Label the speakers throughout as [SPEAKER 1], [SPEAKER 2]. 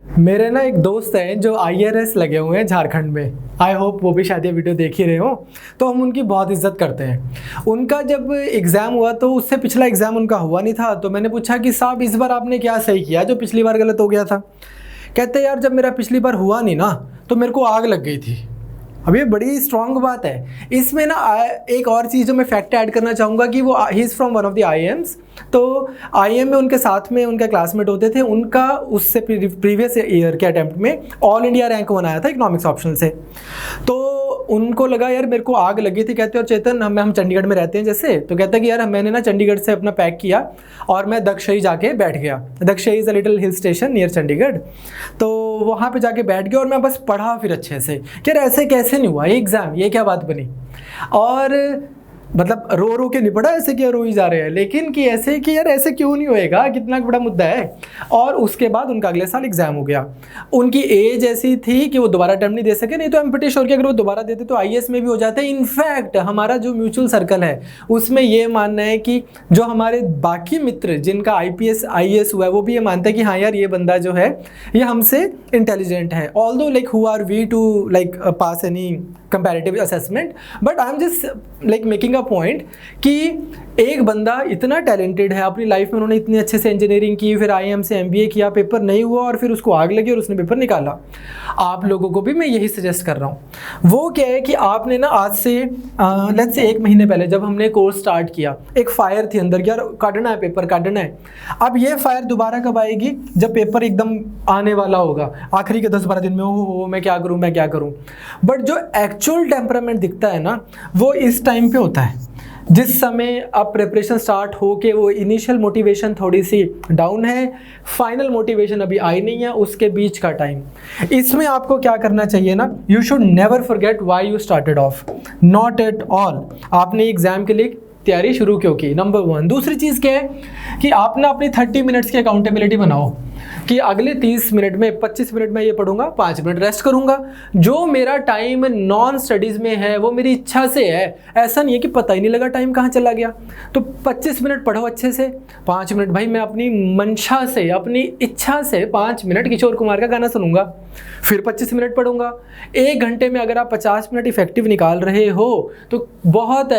[SPEAKER 1] मेरे ना एक दोस्त हैं जो IRS लगे हुए हैं झारखंड में। आई होप वो भी शायद ये वीडियो देख ही रहे हो। तो हम उनकी बहुत इज्जत करते हैं। उनका जब एग्ज़ाम हुआ तो उससे पिछला एग्ज़ाम उनका हुआ नहीं था। तो मैंने पूछा कि साहब इस बार आपने क्या सही किया जो पिछली बार गलत हो गया था। कहते यार जब मेरा पिछली बार हुआ नहीं ना तो मेरे को आग लग गई थी। अब ये बड़ी स्ट्रॉन्ग बात है। इसमें ना एक और चीज़ जो मैं फैक्ट ऐड करना चाहूँगा कि वो he is from one of the IIMs। तो IIM में उनके साथ में उनके क्लासमेट होते थे। उनका उससे प्रीवियस ईयर के अटेम्प्ट में ऑल इंडिया रैंक बनाया था इकोनॉमिक्स ऑप्शन से। तो उनको लगा यार मेरे को आग लगी थी। कहते और चेतन हम चंडीगढ़ में रहते हैं जैसे, तो कहता है कि यार मैंने ना चंडीगढ़ से अपना पैक किया और मैं दक्षई जाके बैठ गया। Dagshai is a little hill station near Chandigarh. तो वहाँ पे जाके बैठ गया और मैं बस पढ़ा फिर अच्छे से कि यार ऐसे कैसे नहीं हुआ ये एग्ज़ाम, ये क्या बात बनी। और मतलब रो रो के नहीं पड़ा ऐसे क्या रो ही जा रहे हैं, लेकिन कि ऐसे कि यार ऐसे क्यों नहीं होएगा, कितना बड़ा मुद्दा है। और उसके बाद उनका अगले साल एग्जाम हो गया। उनकी एज ऐसी थी कि वो दोबारा अटेम्प्ट नहीं दे सके, नहीं तो आई एम प्रीटी श्योर कि अगर वो दोबारा देते तो IAS में भी हो जाते। इनफैक्ट हमारा जो म्यूचुअल सर्कल है उसमें ये मानना है कि जो हमारे बाकी मित्र जिनका IPS IAS हुआ है वो भी ये मानते हैं कि हाँ यार ये बंदा जो है ये हमसे इंटेलिजेंट है। Although like who are we to like pass any comparative assessment, but I am just like making a point कि एक बंदा इतना टैलेंटेड है, अपनी लाइफ में उन्होंने इतने अच्छे से इंजीनियरिंग की, फिर IIM से MBA किया, पेपर नहीं हुआ और फिर उसको आग लगी और उसने पेपर निकाला। आप लोगों को भी मैं यही सजेस्ट कर रहा हूँ। वो क्या है कि आपने ना आज से लेट्स से 1 महीने पहले जब हमने कोर्स स्टार्ट किया, एक फायर थी अंदर कि यार काटना है, पेपर काटना है। अब ये फायर दोबारा कब आएगी? जब पेपर एकदम आने वाला होगा, आखिरी के 10-12 दिन में हो मैं क्या करूँ मैं क्या करूँ। बट जो एक्चुअल टेम्परामेंट दिखता है ना वो इस टाइम पे होता है जिस समय अब प्रिपरेशन स्टार्ट हो के वो इनिशियल मोटिवेशन थोड़ी सी डाउन है, फाइनल मोटिवेशन अभी आई नहीं है, उसके बीच का टाइम। इसमें आपको क्या करना चाहिए ना, you should never forget why you started off, not at all आपने एग्जाम के लिए तैयारी शुरू क्यों की, नंबर 1। दूसरी चीज़ क्या है कि आप ना अपनी 30 मिनट्स की अकाउंटेबिलिटी बनाओ कि अगले 30 मिनट में 25 मिनट में ये पढ़ूंगा, 5 मिनट रेस्ट करूंगा। जो मेरा टाइम नॉन स्टडीज़ में है वो मेरी इच्छा से है, ऐसा नहीं है कि पता ही नहीं लगा टाइम कहाँ चला गया। तो 25 मिनट पढ़ो अच्छे से, 5 मिनट भाई मैं अपनी मंशा से अपनी इच्छा से 5 मिनट किशोर कुमार का गाना सुनूंगा, फिर 25 मिनट पढ़ूंगा। 1 घंटे में अगर आप 50 मिनट इफेक्टिव निकाल रहे हो तो बहुत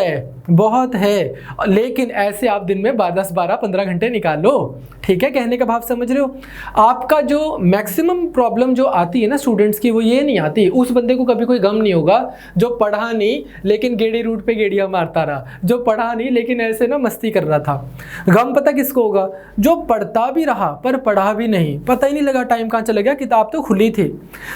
[SPEAKER 1] है। लेकिन ऐसे आप दिन में 10, 12, 15 घंटे निकाल लो, ठीक है, कहने का भाव समझ रहे हो। आपका जो मैक्सिमम प्रॉब्लम जो आती है ना स्टूडेंट्स की, वो ये नहीं आती, उस बंदे को कभी कोई गम नहीं होगा जो पढ़ा नहीं लेकिन गेड़ी रूट पे गेड़ियाँ मारता रहा, जो पढ़ा नहीं लेकिन ऐसे ना मस्ती कर रहा था। गम पता किसको होगा? जो पढ़ता भी रहा पर पढ़ा भी नहीं, पता ही नहीं लगा टाइम कहाँ चला गया, किताब तो खुली थी।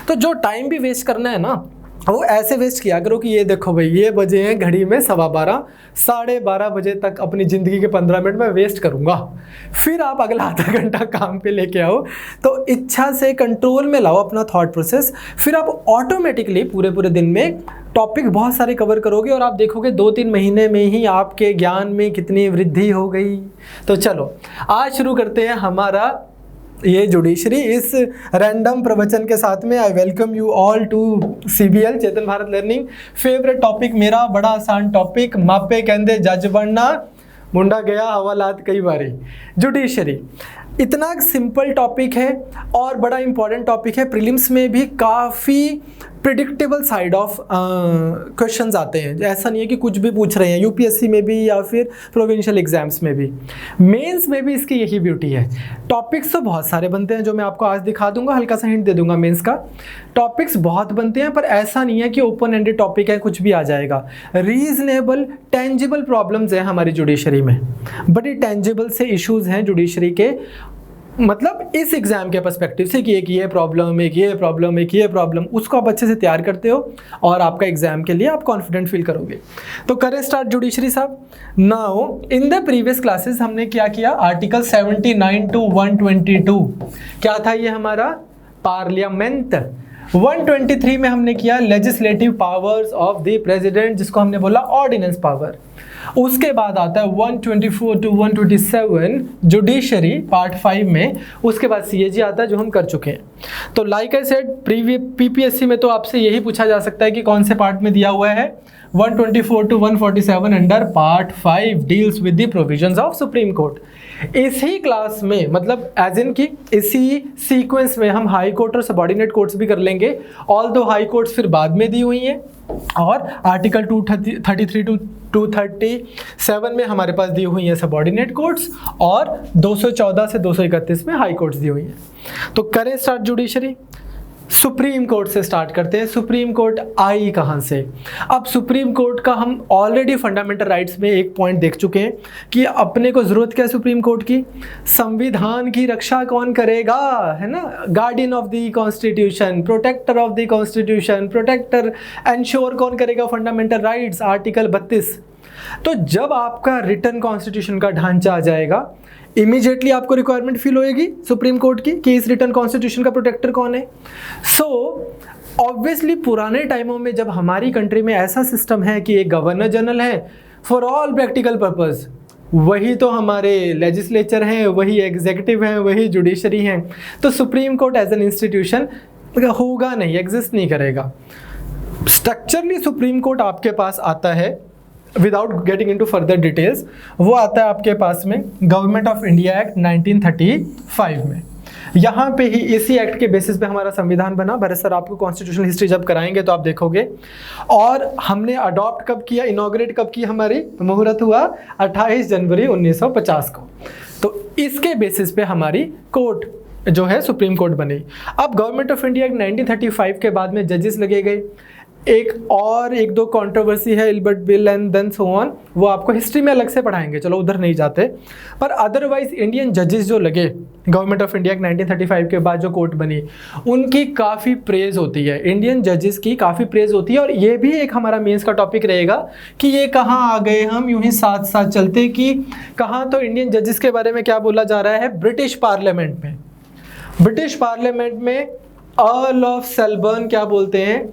[SPEAKER 1] तो जो टाइम भी वेस्ट करना है ना वो ऐसे वेस्ट किया करो कि ये देखो भाई ये बजे हैं घड़ी में 12:15, 12:30 बजे तक अपनी ज़िंदगी के 15 मिनट में वेस्ट करूँगा, फिर आप अगला आधा घंटा काम पे लेके आओ। तो इच्छा से कंट्रोल में लाओ अपना थॉट प्रोसेस, फिर आप ऑटोमेटिकली पूरे दिन में टॉपिक बहुत सारे कवर करोगे और आप देखोगे 2-3 महीने में ही आपके ज्ञान में कितनी वृद्धि हो गई। तो चलो आज शुरू करते हैं हमारा ये जुडिशरी इस रैंडम प्रवचन के साथ में। I welcome you all to CBL Chetan Bharat learning. Favourite topic मेरा, बड़ा आसान टॉपिक, मापे कहते जज बनना, मुंडा गया हवालात कई बारी। जुडिशरी इतना सिंपल टॉपिक है और बड़ा इंपॉर्टेंट टॉपिक है। प्रीलिम्स में भी काफ़ी प्रिडिक्टेबल साइड ऑफ क्वेश्चंस आते हैं, ऐसा नहीं है कि कुछ भी पूछ रहे हैं, UPSC में भी या फिर प्रोविंशियल एग्जाम्स में भी, मेंस में भी इसकी यही ब्यूटी है। टॉपिक्स तो बहुत सारे बनते हैं जो मैं आपको आज दिखा दूंगा, हल्का सा हिंट दे दूंगा। मेंस का टॉपिक्स बहुत बनते हैं पर ऐसा नहीं है कि ओपन एंडेड टॉपिक है कुछ भी आ जाएगा। रीजनेबल टेंजिबल प्रॉब्लम्स हैं हमारी जुडिशरी में, बड़ी टेंजिबल से इश्यूज हैं जुडिशरी के, मतलब इस एग्जाम के पर्सपेक्टिव से कि एक ये प्रॉब्लम, उसको आप अच्छे से तैयार करते हो और आपका एग्जाम के लिए आप कॉन्फिडेंट फील करोगे। तो करें स्टार्ट जुडिशरी साहब। Now in the previous classes हमने क्या किया, आर्टिकल 79 to 122 क्या था ये हमारा पार्लियामेंट। 123 में हमने किया legislative powers of the president, जिसको हमने बोला ऑर्डिनेंस पावर। उसके बाद आता है 124 to 127 जुडिशरी पार्ट 5 में, उसके बाद CAG आता है जो हम कर चुके हैं। तो like I said previous PPSC में तो आपसे यही पूछा जा सकता है कि कौन से पार्ट में दिया हुआ है। 124 to 147 under part 5 deals with the provisions of Supreme court. इसी क्लास में मतलब एज इन की इसी सीक्वेंस में हम हाई कोर्ट और सबॉर्डिनेट कोर्ट्स भी कर लेंगे, ऑल दो हाई कोर्ट्स फिर बाद में दी हुई हैं और आर्टिकल 233 to 237 में हमारे पास दी हुई हैं सबॉर्डिनेट कोर्ट्स और 214 से 231 में हाई कोर्ट्स दी हुई हैं। तो करें स्टार्ट जुडिशरी। सुप्रीम कोर्ट से स्टार्ट करते हैं। सुप्रीम कोर्ट आई कहाँ से? अब सुप्रीम कोर्ट का हम ऑलरेडी फंडामेंटल राइट्स में एक पॉइंट देख चुके हैं कि अपने को ज़रूरत क्या है सुप्रीम कोर्ट की? संविधान की रक्षा कौन करेगा, है ना? Guardian of the constitution, protector of the constitution, protector ensure कौन करेगा फंडामेंटल राइट्स, आर्टिकल 32। तो जब आपका रिटन कॉन्स्टिट्यूशन का ढांचा आ जाएगा, इमीडिएटली आपको रिक्वायरमेंट फील होएगी सुप्रीम कोर्ट की कि इस रिटन कॉन्स्टिट्यूशन का प्रोटेक्टर कौन है। सो ऑब्वियसली पुराने टाइमों में जब हमारी कंट्री में ऐसा सिस्टम है कि एक गवर्नर जनरल है फॉर ऑल प्रैक्टिकल पर्पस, वही तो हमारे लेजिस्लेचर हैं, वही एग्जीक्यूटिव हैं, वही जुडिशरी हैं, तो Supreme Court as an institution होगा नहीं, एग्जिस्ट नहीं करेगा। स्ट्रक्चरली सुप्रीम कोर्ट आपके पास आता है without getting into further details, वो आता है आपके पास में गवर्नमेंट ऑफ इंडिया एक्ट 1935 में। यहाँ पे ही इसी एक्ट के बेसिस पे हमारा संविधान बना। भरत सर आपको कॉन्स्टिट्यूशनल हिस्ट्री जब कराएंगे तो आप देखोगे। और हमने अडॉप्ट कब किया, इनॉग्रेट कब की, हमारी मुहूर्त हुआ 28 जनवरी 1950 को। तो इसके बेसिस पे हमारी कोर्ट जो है सुप्रीम कोर्ट बनी। अब गवर्नमेंट ऑफ इंडिया एक्ट 1935 के बाद में जजेस लगे गए। एक दो कंट्रोवर्सी है, Ilbert bill and then so on, वो आपको हिस्ट्री में अलग से पढ़ाएंगे, चलो उधर नहीं जाते। पर अदरवाइज इंडियन जजेस जो लगे गवर्नमेंट ऑफ इंडिया 1935 के बाद जो कोर्ट बनी, उनकी काफ़ी प्रेज होती है, इंडियन जजेस की काफ़ी प्रेज होती है। और ये भी एक हमारा मेंस का टॉपिक रहेगा कि ये कहाँ आ गए, हम यूं ही साथ साथ चलते कि कहाँ। तो इंडियन जजेस के बारे में क्या बोला जा रहा है ब्रिटिश पार्लियामेंट में? ब्रिटिश पार्लियामेंट में अर्ल ऑफ सेलबर्न क्या बोलते हैं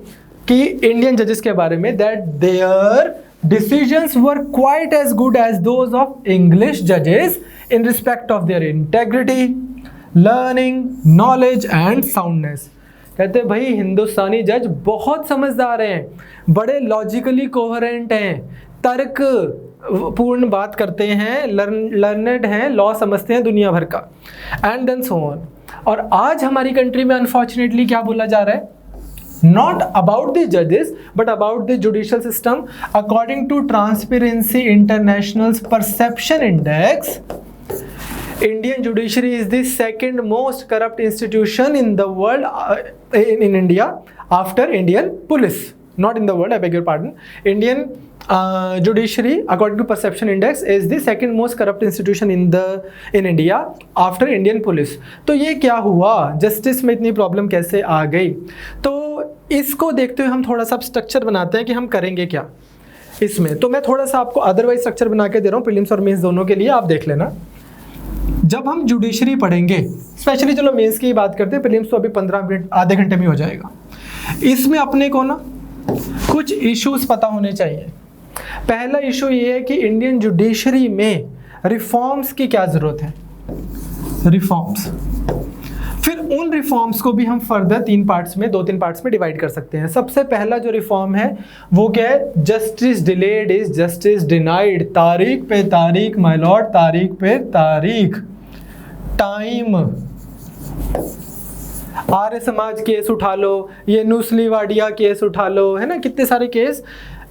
[SPEAKER 1] कि इंडियन जजेस के बारे में, that their decisions were quite as good as those of English जजेस in respect of their integrity, learning, knowledge and soundness. कहते हैं भाई हिंदुस्तानी जज बहुत समझदार हैं, बड़े लॉजिकली कोहेरेंट हैं, तर्क पूर्ण बात करते हैं, लर्नेड हैं, लॉ समझते हैं दुनिया भर का, एंड देन सो ऑन। और आज हमारी कंट्री में अनफॉर्चुनेटली क्या बोला जा रहा है? Not about the judges, but about the judicial system. According to Transparency International's Perception Index, Indian judiciary is the second most corrupt institution in the world, in India, after Indian police. Not in the world, I beg your pardon. Indian judiciary, according to Perception Index, is the second most corrupt institution in India after Indian police. तो ये क्या हुआ? Justice में इतनी problem कैसे आ गई? तो इसको देखते हुए हम थोड़ा सा स्ट्रक्चर बनाते हैं कि हम करेंगे क्या इसमें। तो मैं थोड़ा सा आपको अदरवाइज स्ट्रक्चर बना के दे रहा हूँ प्रीलिम्स और मेंस दोनों के लिए, आप देख लेना। जब हम जुडिशरी पढ़ेंगे, स्पेशली चलो मेंस की बात करते हैं, प्रीलिम्स तो अभी 15 मिनट आधे घंटे में हो जाएगा। इसमें अपने को ना कुछ इश्यूज पता होने चाहिए। पहला इशू ये है कि इंडियन जुडिशरी में रिफॉर्म्स की क्या ज़रूरत है, रिफॉर्म्स। फिर उन रिफॉर्म्स को भी हम फर्दर 2-3 पार्ट्स में डिवाइड कर सकते हैं। सबसे पहला जो रिफॉर्म है वो क्या है? Justice delayed is justice denied. तारीख पे तारीख माय लॉर्ड, तारीख पे तारीख, टाइम। आर्य समाज केस उठा लो, ये नुस्ली वाडिया केस उठा लो, है ना, कितने सारे केस।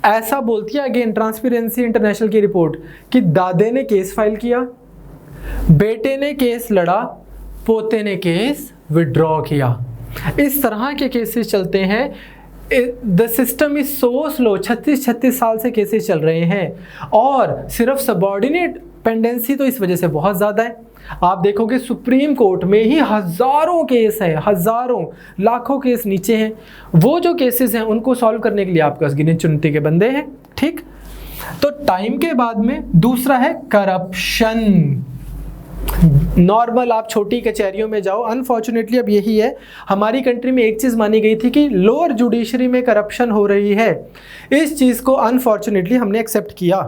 [SPEAKER 1] ऐसा बोलती है अगेन ट्रांसपेरेंसी इंटरनेशनल की रिपोर्ट कि दादे ने केस फाइल किया, बेटे ने केस लड़ा, पोते ने केस विड्रॉ किया। इस तरह के केसेस चलते हैं। The system is so slow, 36 साल से केसेस चल रहे हैं। और सिर्फ सबॉर्डिनेट पेंडेंसी तो इस वजह से बहुत ज़्यादा है। आप देखोगे सुप्रीम कोर्ट में ही हज़ारों केस हैं, हज़ारों लाखों केस नीचे हैं। वो जो केसेस हैं उनको सॉल्व करने के लिए आपके पास गिने चुनती के बंदे हैं, ठीक। तो टाइम के बाद में दूसरा है करप्शन। नॉर्मल आप छोटी कचहरियों में जाओ, अनफॉर्चुनेटली अब यही है। हमारी कंट्री में एक चीज़ मानी गई थी कि लोअर जुडिशरी में करप्शन हो रही है। इस चीज़ को अनफॉर्चुनेटली हमने एक्सेप्ट किया।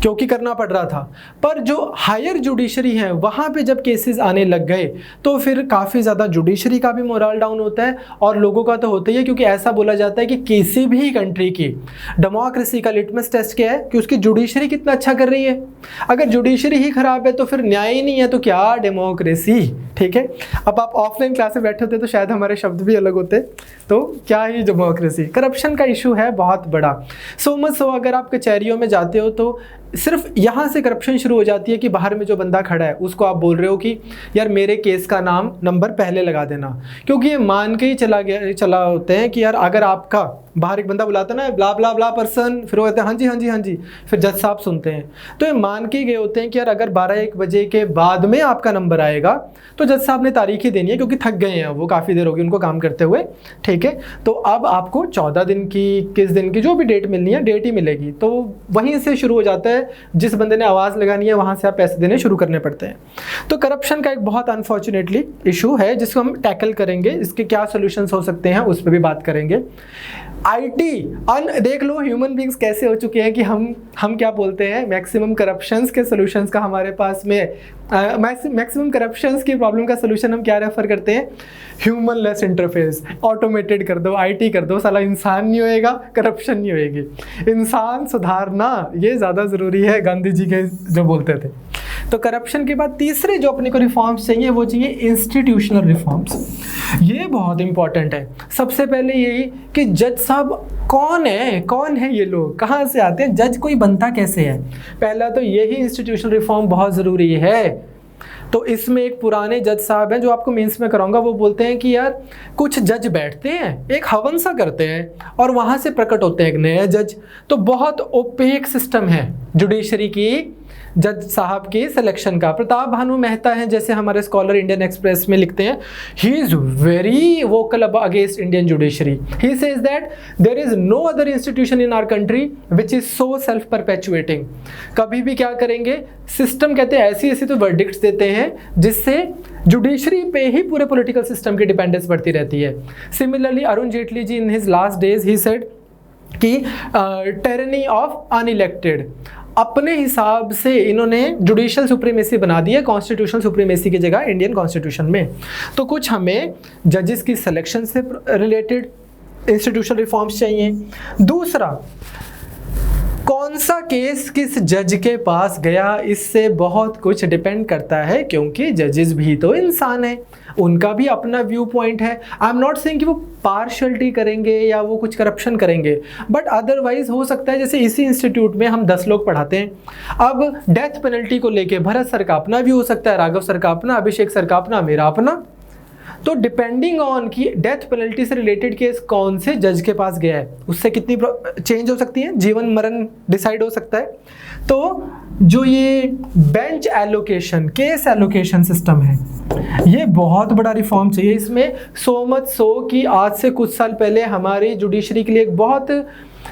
[SPEAKER 1] क्योंकि करना पड़ रहा था। पर जो हायर जुडिशरी है वहाँ पे जब केसेस आने लग गए तो फिर काफ़ी ज़्यादा जुडिशरी का भी मोरल डाउन होता है और लोगों का तो होता ही है, क्योंकि ऐसा बोला जाता है कि किसी भी कंट्री की डेमोक्रेसी का लिटमस टेस्ट क्या है कि उसकी जुडिशरी कितना अच्छा कर रही है। अगर जुडिशरी ही खराब है तो फिर न्याय ही नहीं है, तो क्या डेमोक्रेसी। ठीक है, अब आप ऑफलाइन क्लास में बैठे होते तो शायद हमारे शब्द भी अलग होते, तो क्या ही डेमोक्रेसी। करप्शन का इशू है बहुत बड़ा, सो मच सो अगर आप कचहरियों में जाते हो तो सिर्फ यहाँ से करप्शन शुरू हो जाती है कि बाहर में जो बंदा खड़ा है उसको आप बोल रहे हो कि यार मेरे केस का नंबर पहले लगा देना, क्योंकि ये मान के ही चला होते हैं कि यार अगर आपका बाहर एक बंदा बुलाता ना ब्ला ब्ला ब्ला पर्सन, फिर वो कहते हैं हाँ जी हाँ जी हाँ जी, फिर जज साहब सुनते हैं, तो ये मान के गए होते हैं कि यार अगर 12-1 बजे के बाद में आपका नंबर आएगा तो जज साहब ने तारीख ही देनी है, क्योंकि थक गए हैं वो, काफ़ी देर होगी उनको काम करते हुए। ठीक है, तो अब आपको 14 दिन की 21 दिन की जो भी डेट मिलनी है डेट ही मिलेगी, तो वहीं से शुरू हो जाता है। जिस बंदे ने आवाज़ लगानी है वहाँ से आप पैसे देने शुरू करने पड़ते हैं। तो करप्शन का एक बहुत अनफॉर्चुनेटली इशू है जिसको हम टैकल करेंगे, इसके क्या सोल्यूशंस हो सकते हैं उस पर भी बात करेंगे। आईटी देख लो ह्यूमन बींग्स कैसे हो चुके हैं कि हम क्या बोलते हैं, मैक्सिमम करप्शंस के सॉल्यूशंस का हमारे पास में मैक्सिमम करप्शंस की प्रॉब्लम का सॉल्यूशन हम क्या रेफर करते हैं, ह्यूमन लेस इंटरफेस, ऑटोमेटेड कर दो, आईटी कर दो, साला इंसान नहीं होएगा, करप्शन नहीं होएगी। इंसान सुधारना ये ज़्यादा ज़रूरी है, गांधी जी के जो बोलते थे। तो करप्शन के बाद तीसरे जो अपने को रिफॉर्म्स चाहिए वो चाहिए इंस्टीट्यूशनल रिफॉर्म्स। ये बहुत इंपॉर्टेंट है। सबसे पहले यही कि जज साहब कौन है ये लोग, कहाँ से आते हैं, जज कोई बनता कैसे है, पहला तो यही इंस्टीट्यूशनल रिफॉर्म बहुत ज़रूरी है। तो इसमें एक पुराने जज साहब हैं जो आपको मेंस में कराऊंगा, वो बोलते हैं कि यार कुछ जज बैठते हैं, एक हवन सा करते हैं और वहाँ से प्रकट होते हैं एक नए जज। तो बहुत ओपेक सिस्टम है जुडिशरी की, जज साहब की सिलेक्शन का। प्रताप भानु मेहता हैं जैसे हमारे स्कॉलर इंडियन एक्सप्रेस में लिखते हैं, he is very vocal against Indian judiciary. He says that there is no other institution in our country which is so self perpetuating. कभी भी क्या करेंगे, सिस्टम कहते हैं ऐसी तो वर्डिक्ट्स देते हैं जिससे जुडिशरी पे ही पूरे पॉलिटिकल सिस्टम की डिपेंडेंस बढ़ती रहती है। Similarly Arun Jaitley ji in his last days he said कि टेरनी ऑफ अनइलेक्टेड, अपने हिसाब से इन्होंने जुडिशियल सुप्रीमेसी बना दी है कॉन्स्टिट्यूशनल सुप्रीमेसी की जगह इंडियन कॉन्स्टिट्यूशन में। तो कुछ हमें जजेस की सिलेक्शन से रिलेटेड इंस्टीट्यूशनल रिफॉर्म्स चाहिए। दूसरा, कौन सा केस किस जज के पास गया, इससे बहुत कुछ डिपेंड करता है, क्योंकि जजेस भी तो इंसान हैं, उनका भी अपना व्यू पॉइंट है। आई एम नॉट सेइंग कि वो पार्शियलिटी करेंगे या वो कुछ करप्शन करेंगे, बट अदरवाइज हो सकता है जैसे इसी इंस्टीट्यूट में हम 10 लोग पढ़ाते हैं, अब डेथ पेनल्टी को लेके भरत सर का अपना व्यू हो सकता है, राघव सर का अपना, अभिषेक सर का अपना, मेरा अपना। तो डिपेंडिंग ऑन कि डेथ पेनल्टी से रिलेटेड केस कौन से जज के पास गया है उससे कितनी चेंज हो सकती है, जीवन मरण डिसाइड हो सकता है। तो जो ये bench allocation, case allocation system है, ये बहुत बड़ा रिफॉर्म चाहिए। इसमें सो मच सो कि आज से कुछ साल पहले हमारी जुडिशरी के लिए एक बहुत,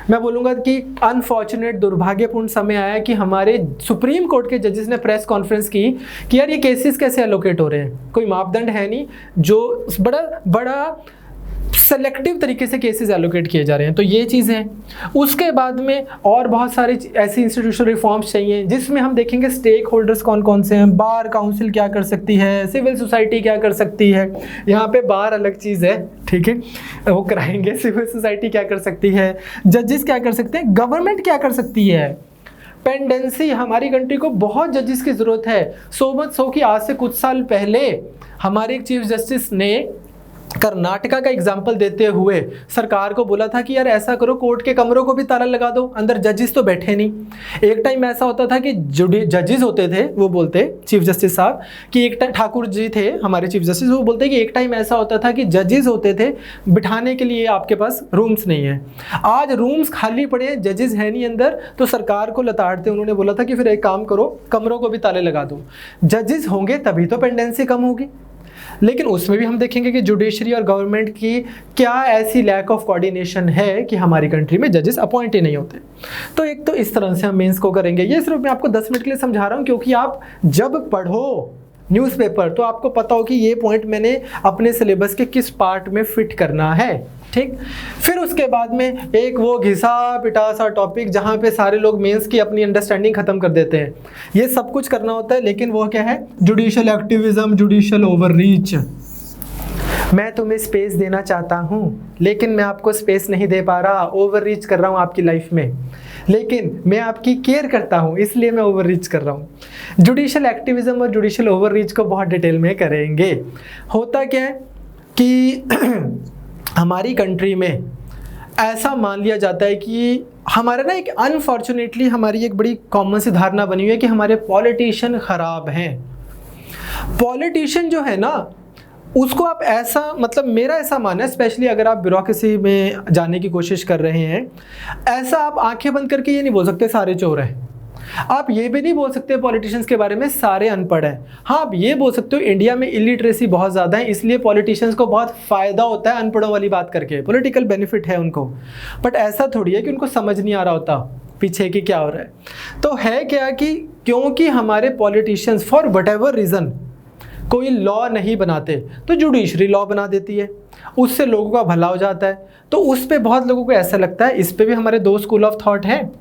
[SPEAKER 1] मैं बोलूँगा कि अनफॉर्चुनेट, दुर्भाग्यपूर्ण समय आया कि हमारे सुप्रीम कोर्ट के जजेस ने प्रेस कॉन्फ्रेंस की कि यार ये केसेस कैसे एलोकेट हो रहे हैं, कोई मापदंड है नहीं, जो बड़ा सेलेक्टिव तरीके से केसेस एलोकेट किए जा रहे हैं। तो ये चीज़ें हैं। उसके बाद में और बहुत सारी ऐसी इंस्टीट्यूशनल रिफॉर्म्स चाहिए जिसमें हम देखेंगे स्टेक होल्डर्स कौन कौन से हैं, बार काउंसिल क्या कर सकती है, सिविल सोसाइटी क्या कर सकती है। यहाँ पे बार अलग चीज़ है, ठीक है, वो कराएंगे। सिविल सोसाइटी क्या कर सकती है, जजेस क्या कर सकते हैं, गवर्नमेंट क्या कर सकती है। पेंडेंसी, हमारी कंट्री को बहुत जजेस की ज़रूरत है। सो मच सो कि आज से कुछ साल पहले हमारे एक चीफ जस्टिस ने कर्नाटका का एग्जाम्पल देते हुए सरकार को बोला था कि यार ऐसा करो, कोर्ट के कमरों को भी ताला लगा दो, अंदर जजेस तो बैठे नहीं। एक टाइम ऐसा होता था कि जजेस होते थे, वो बोलते चीफ जस्टिस साहब कि एक टाइम, ठाकुर जी थे हमारे चीफ जस्टिस, वो बोलते कि एक टाइम ऐसा होता था कि जजेस होते थे, बिठाने के लिए आपके पास रूम्स नहीं है। आज रूम्स खाली पड़े हैं, जजेस है नहीं अंदर, तो सरकार को लताड़ते उन्होंने बोला था कि फिर एक काम करो, कमरों को भी ताले लगा दो। जजेस होंगे तभी तो पेंडेंसी कम होगी। लेकिन उसमें भी हम देखेंगे कि जुडिशरी और गवर्नमेंट की क्या ऐसी लैक ऑफ कोऑर्डिनेशन है कि हमारी कंट्री में जजेस अपॉइंट ही नहीं होते। तो एक तो इस तरह से हम मेंस को करेंगे। ये सिर्फ मैं आपको 10 मिनट के लिए समझा रहा हूँ, क्योंकि आप जब पढ़ो न्यूज़पेपर तो आपको पता हो कि ये पॉइंट मैंने अपने सिलेबस के किस पार्ट में फिट करना है। ठीक। फिर उसके बाद में एक वो घिसा पिटा सा टॉपिक जहाँ पे सारे लोग मेंस की अपनी अंडरस्टैंडिंग ख़त्म कर देते हैं। ये सब कुछ करना होता है, लेकिन वो क्या है, जुडिशियल एक्टिविज्म, जुडिशियल ओवररीच। मैं तुम्हें स्पेस देना चाहता हूँ लेकिन मैं आपको स्पेस नहीं दे पा रहा, ओवररीच कर रहा हूँ आपकी लाइफ में, लेकिन मैं आपकी केयर करता हूँ इसलिए मैं ओवररीच कर रहा हूँ। जुडिशियल एक्टिविज्म और जुडिशियल ओवररीच को बहुत डिटेल में करेंगे। होता क्या है कि हमारी कंट्री में ऐसा मान लिया जाता है कि हमारा ना एक अनफॉर्चुनेटली हमारी एक बड़ी कॉमन सी धारणा बनी हुई है कि हमारे पॉलिटिशियन ख़राब हैं। पॉलिटिशियन जो है ना उसको आप ऐसा, मतलब मेरा ऐसा मानना है, स्पेशली अगर आप ब्यूरोक्रेसी में जाने की कोशिश कर रहे हैं, ऐसा आप आंखें बंद करके ये नहीं बोल सकते सारे चोर हैं। आप ये भी नहीं बोल सकते पॉलिटिशियंस के बारे में सारे अनपढ़ हैं। हाँ, आप ये बोल सकते हो इंडिया में इलिटरेसी बहुत ज़्यादा है, इसलिए पॉलिटिशियंस को बहुत फ़ायदा होता है अनपढ़ों वाली बात करके, पॉलिटिकल बेनिफिट है उनको। बट ऐसा थोड़ी है कि उनको समझ नहीं आ रहा होता पीछे कि क्या हो रहा है। तो है क्या कि क्योंकि हमारे पॉलिटिशियंस फॉर वट रीज़न कोई लॉ नहीं बनाते तो जुडिशरी लॉ बना देती है, उससे लोगों का भला हो जाता है। तो उस पे बहुत लोगों को ऐसा लगता है, इस पे भी हमारे दो स्कूल ऑफ थॉट हैं।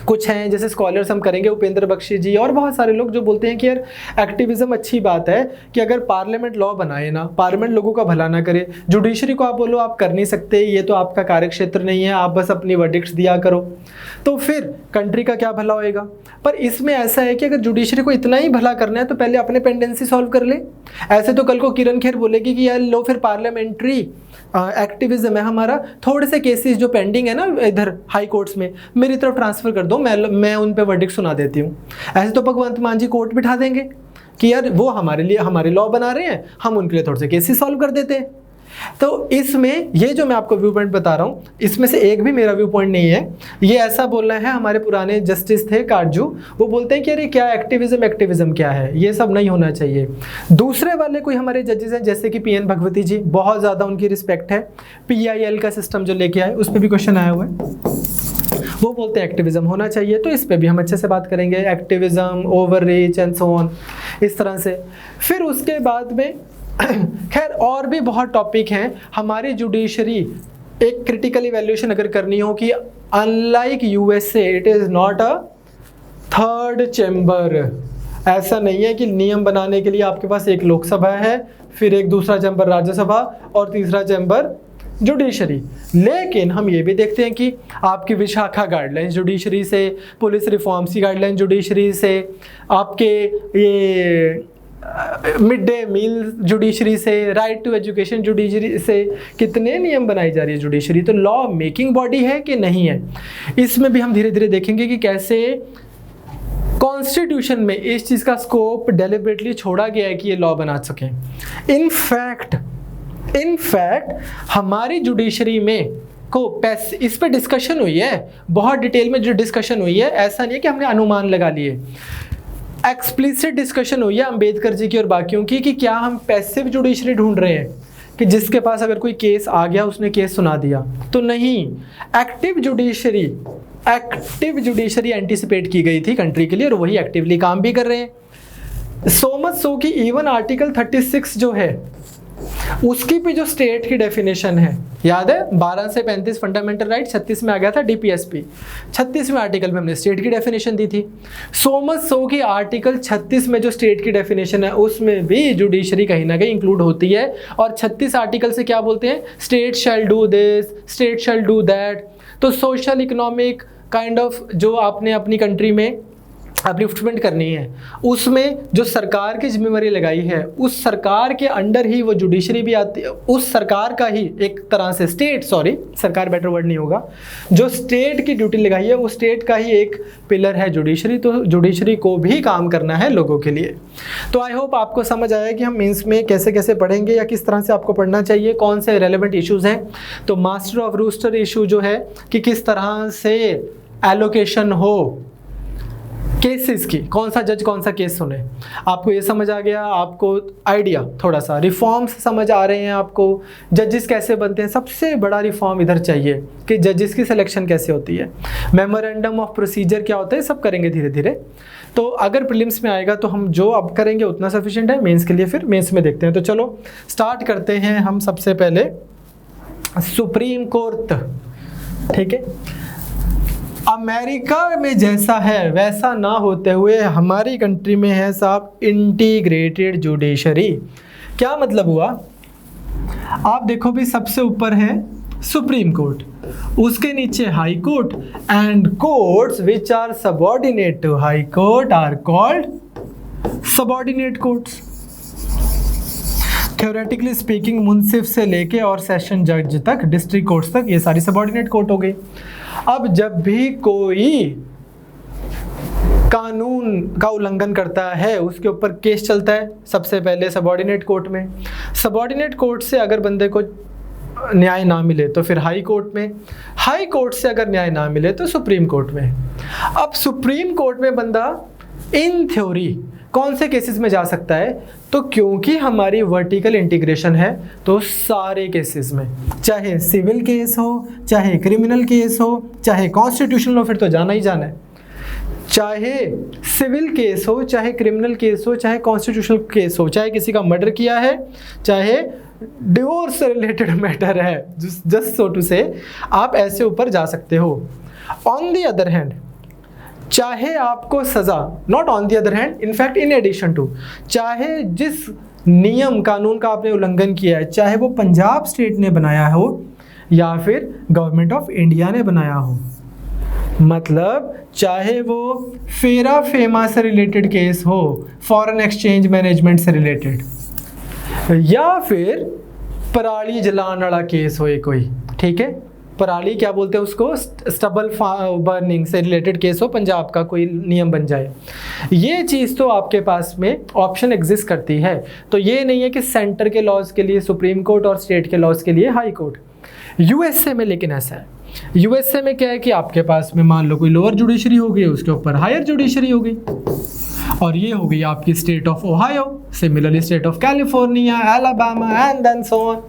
[SPEAKER 1] कुछ हैं जैसे स्कॉलर्स हम करेंगे, उपेंद्र बख्शी जी और बहुत सारे लोग जो बोलते हैं कि यार एक्टिविज्म अच्छी बात है कि अगर पार्लियामेंट लॉ बनाए ना, पार्लियामेंट लोगों का भला ना करे, जुडिशरी को आप बोलो आप कर नहीं सकते, ये तो आपका कार्यक्षेत्र नहीं है, आप बस अपनी वर्डिक्ट्स दिया करो, तो फिर कंट्री का क्या भला होएगा। पर इसमें ऐसा है कि अगर जुडिशरी को इतना ही भला करना है तो पहले अपने पेंडेंसी सॉल्व कर ले। ऐसे तो कल को किरण खेर बोलेगी कि यार लो फिर पार्लियामेंट्री एक्टिविज्म है हमारा, थोड़े से केसेस जो पेंडिंग है ना इधर हाई कोर्ट्स में मेरी तरफ ट्रांसफ़र कर दो, मैं उन पे वर्डिक्ट सुना देती हूँ। ऐसे तो भगवंत मान जी कोर्ट बिठा देंगे कि यार वो हमारे लिए हमारे लॉ बना रहे हैं, हम उनके लिए थोड़े से केसेस सॉल्व कर देते हैं। तो इसमें ये जो मैं आपको व्यू पॉइंट बता रहा हूँ, इसमें से एक भी मेरा व्यू पॉइंट नहीं है। ये ऐसा बोलना है, हमारे पुराने जस्टिस थे काटजू, वो बोलते हैं कि अरे क्या एक्टिविज्म क्या है, ये सब नहीं होना चाहिए। दूसरे वाले कोई हमारे जजेस हैं जैसे कि PN भगवती जी, बहुत ज़्यादा उनकी रिस्पेक्ट है। PIL का सिस्टम जो लेके आए उस पर भी क्वेश्चन आया हुआ है, वो बोलते हैं एक्टिविज्म होना चाहिए। तो इस पे भी हम अच्छे से बात करेंगे, activism, overreach and so on, इस तरह से। फिर उसके बाद में खैर और भी बहुत टॉपिक हैं। हमारी जुडिशरी एक क्रिटिकल इवैल्यूएशन अगर करनी हो कि unlike USA it is not a third chamber. ऐसा नहीं है कि नियम बनाने के लिए आपके पास एक लोकसभा है, फिर एक दूसरा चैम्बर राज्यसभा और तीसरा चैम्बर जुडिशरी। लेकिन हम ये भी देखते हैं कि आपकी विशाखा गाइडलाइंस जुडिशरी से, पुलिस रिफॉर्म्स की गाइडलाइन जुडिशरी से, आपके ये मिड डे मील जुडिशरी से, राइट टू एजुकेशन जुडिशरी से, कितने नियम बनाई जा रही है जुडिशरी। तो लॉ मेकिंग बॉडी है कि नहीं है, इसमें भी हम धीरे धीरे देखेंगे कि कैसे कॉन्स्टिट्यूशन में इस चीज़ का स्कोप डेलिबरेटली छोड़ा गया है कि ये लॉ बना सकें। इनफैक्ट हमारी जुडिशरी में इस पे डिस्कशन हुई है, बहुत डिटेल में जो डिस्कशन हुई है, ऐसा नहीं है कि हमने अनुमान लगा लिए। एक्सप्लिसिट डिस्कशन हुई है अंबेडकर जी की और बाकियों की कि क्या हम पैसिव जुडिशरी ढूंढ रहे हैं कि जिसके पास अगर कोई केस आ गया उसने केस सुना दिया, तो नहीं। एक्टिव जुडिशरी एंटिसिपेट की गई थी कंट्री के लिए और वही एक्टिवली काम भी कर रहे हैं। सो मच सो कि इवन आर्टिकल 36 जो है उसकी भी जो स्टेट की डेफिनेशन है, याद है 12 से 35 फंडामेंटल राइट, 36 में आ गया था DPSP, 36वें आर्टिकल में हमने स्टेट की डेफिनेशन दी थी। सो मच सो कि आर्टिकल 36 में जो स्टेट की डेफिनेशन है उसमें भी जुडिशरी कहीं ना कहीं इंक्लूड होती है। और 36 आर्टिकल से क्या बोलते हैं, state shall do this, state shall do that. तो सोशल इकोनॉमिक काइंड ऑफ जो आपने अपनी कंट्री में अपलिफ्टमेंट करनी है, उसमें जो सरकार की जिम्मेवारी लगाई है उस सरकार के अंडर ही वो जुडिशरी भी आती है। उस सरकार का ही एक तरह से सरकार बेटर वर्ड नहीं होगा, जो स्टेट की ड्यूटी लगाई है उस स्टेट का ही एक पिलर है जुडिशरी। तो जुडिशरी को भी काम करना है लोगों के लिए। तो आई होप आपको समझ आया कि हम मेंस में कैसे कैसे पढ़ेंगे या किस तरह से आपको पढ़ना चाहिए, कौन से रेलेवेंट इश्यूज़ हैं। तो मास्टर ऑफ रूस्टर इशू जो है कि किस तरह से एलोकेशन हो केसेस की, कौन सा जज कौन सा केस सुने, आपको ये समझ आ गया। आपको आइडिया थोड़ा सा रिफॉर्म्स समझ आ रहे हैं, आपको जजेस कैसे बनते हैं। सबसे बड़ा रिफॉर्म इधर चाहिए कि जजेस की सिलेक्शन कैसे होती है, मेमोरेंडम ऑफ प्रोसीजर क्या होता है, सब करेंगे धीरे धीरे। तो अगर प्रीलिम्स में आएगा तो हम जो अब करेंगे उतना सफिशिएंट है, मेंस के लिए फिर मेंस में देखते हैं। तो चलो स्टार्ट करते हैं हम सबसे पहले सुप्रीम कोर्ट, ठीक है। अमेरिका में जैसा है वैसा ना होते हुए हमारी कंट्री में है साहब इंटीग्रेटेड जुडिशरी। क्या मतलब हुआ, आप देखो भी सबसे ऊपर है सुप्रीम कोर्ट, उसके नीचे high court, and courts which are subordinate to high court are called subordinate courts. Theoretically speaking मुंसिफ से लेके और सेशन जज तक, डिस्ट्रिक्ट कोर्ट्स तक, ये सारी सबऑर्डिनेट कोर्ट हो गई। अब जब भी कोई कानून का उल्लंघन करता है उसके ऊपर केस चलता है सबसे पहले सबऑर्डिनेट कोर्ट में। सबऑर्डिनेट कोर्ट से अगर बंदे को न्याय ना मिले तो फिर हाई कोर्ट में, हाई कोर्ट से अगर न्याय ना मिले तो सुप्रीम कोर्ट में। अब सुप्रीम कोर्ट में बंदा इन थ्योरी कौन से केसेस में जा सकता है, तो क्योंकि हमारी वर्टिकल इंटीग्रेशन है तो सारे केसेस में, चाहे सिविल केस हो, चाहे क्रिमिनल केस हो, चाहे कॉन्स्टिट्यूशनल हो, फिर तो जाना ही जाना है। चाहे सिविल केस हो, चाहे क्रिमिनल केस हो, चाहे कॉन्स्टिट्यूशनल केस हो, चाहे किसी का मर्डर किया है, चाहे डिवोर्स से रिलेटेड मैटर है, जस्ट सो टू से, आप ऐसे ऊपर जा सकते हो। ऑन द अदर हैंड, चाहे आपको सज़ा, not on the other hand, in fact in addition to, चाहे जिस नियम कानून का आपने उल्लंघन किया है, चाहे वो पंजाब स्टेट ने बनाया हो या फिर गवर्नमेंट ऑफ इंडिया ने बनाया हो, मतलब चाहे वो फेरा फेमा से रिलेटेड केस हो, फॉरेन एक्सचेंज मैनेजमेंट से रिलेटेड, या फिर पराली जलाने वाला केस हो कोई, ठीक है, पराली क्या बोलते हैं उसको, स्टबल बर्निंग से रिलेटेड केस हो, पंजाब का कोई नियम बन जाए, ये चीज़ तो आपके पास में ऑप्शन एग्जिस्ट करती है। तो ये नहीं है कि सेंटर के लॉज के लिए सुप्रीम कोर्ट और स्टेट के लॉज के लिए हाई कोर्ट। यूएसए में लेकिन ऐसा है, यूएसए में क्या है कि आपके पास में मान लो कोई लोअर जुडिशरी हो गई, उसके ऊपर हायर जुडिशरी हो गई, और ये हो गई आपकी state of Ohio, similarly state of California, Alabama and then so on.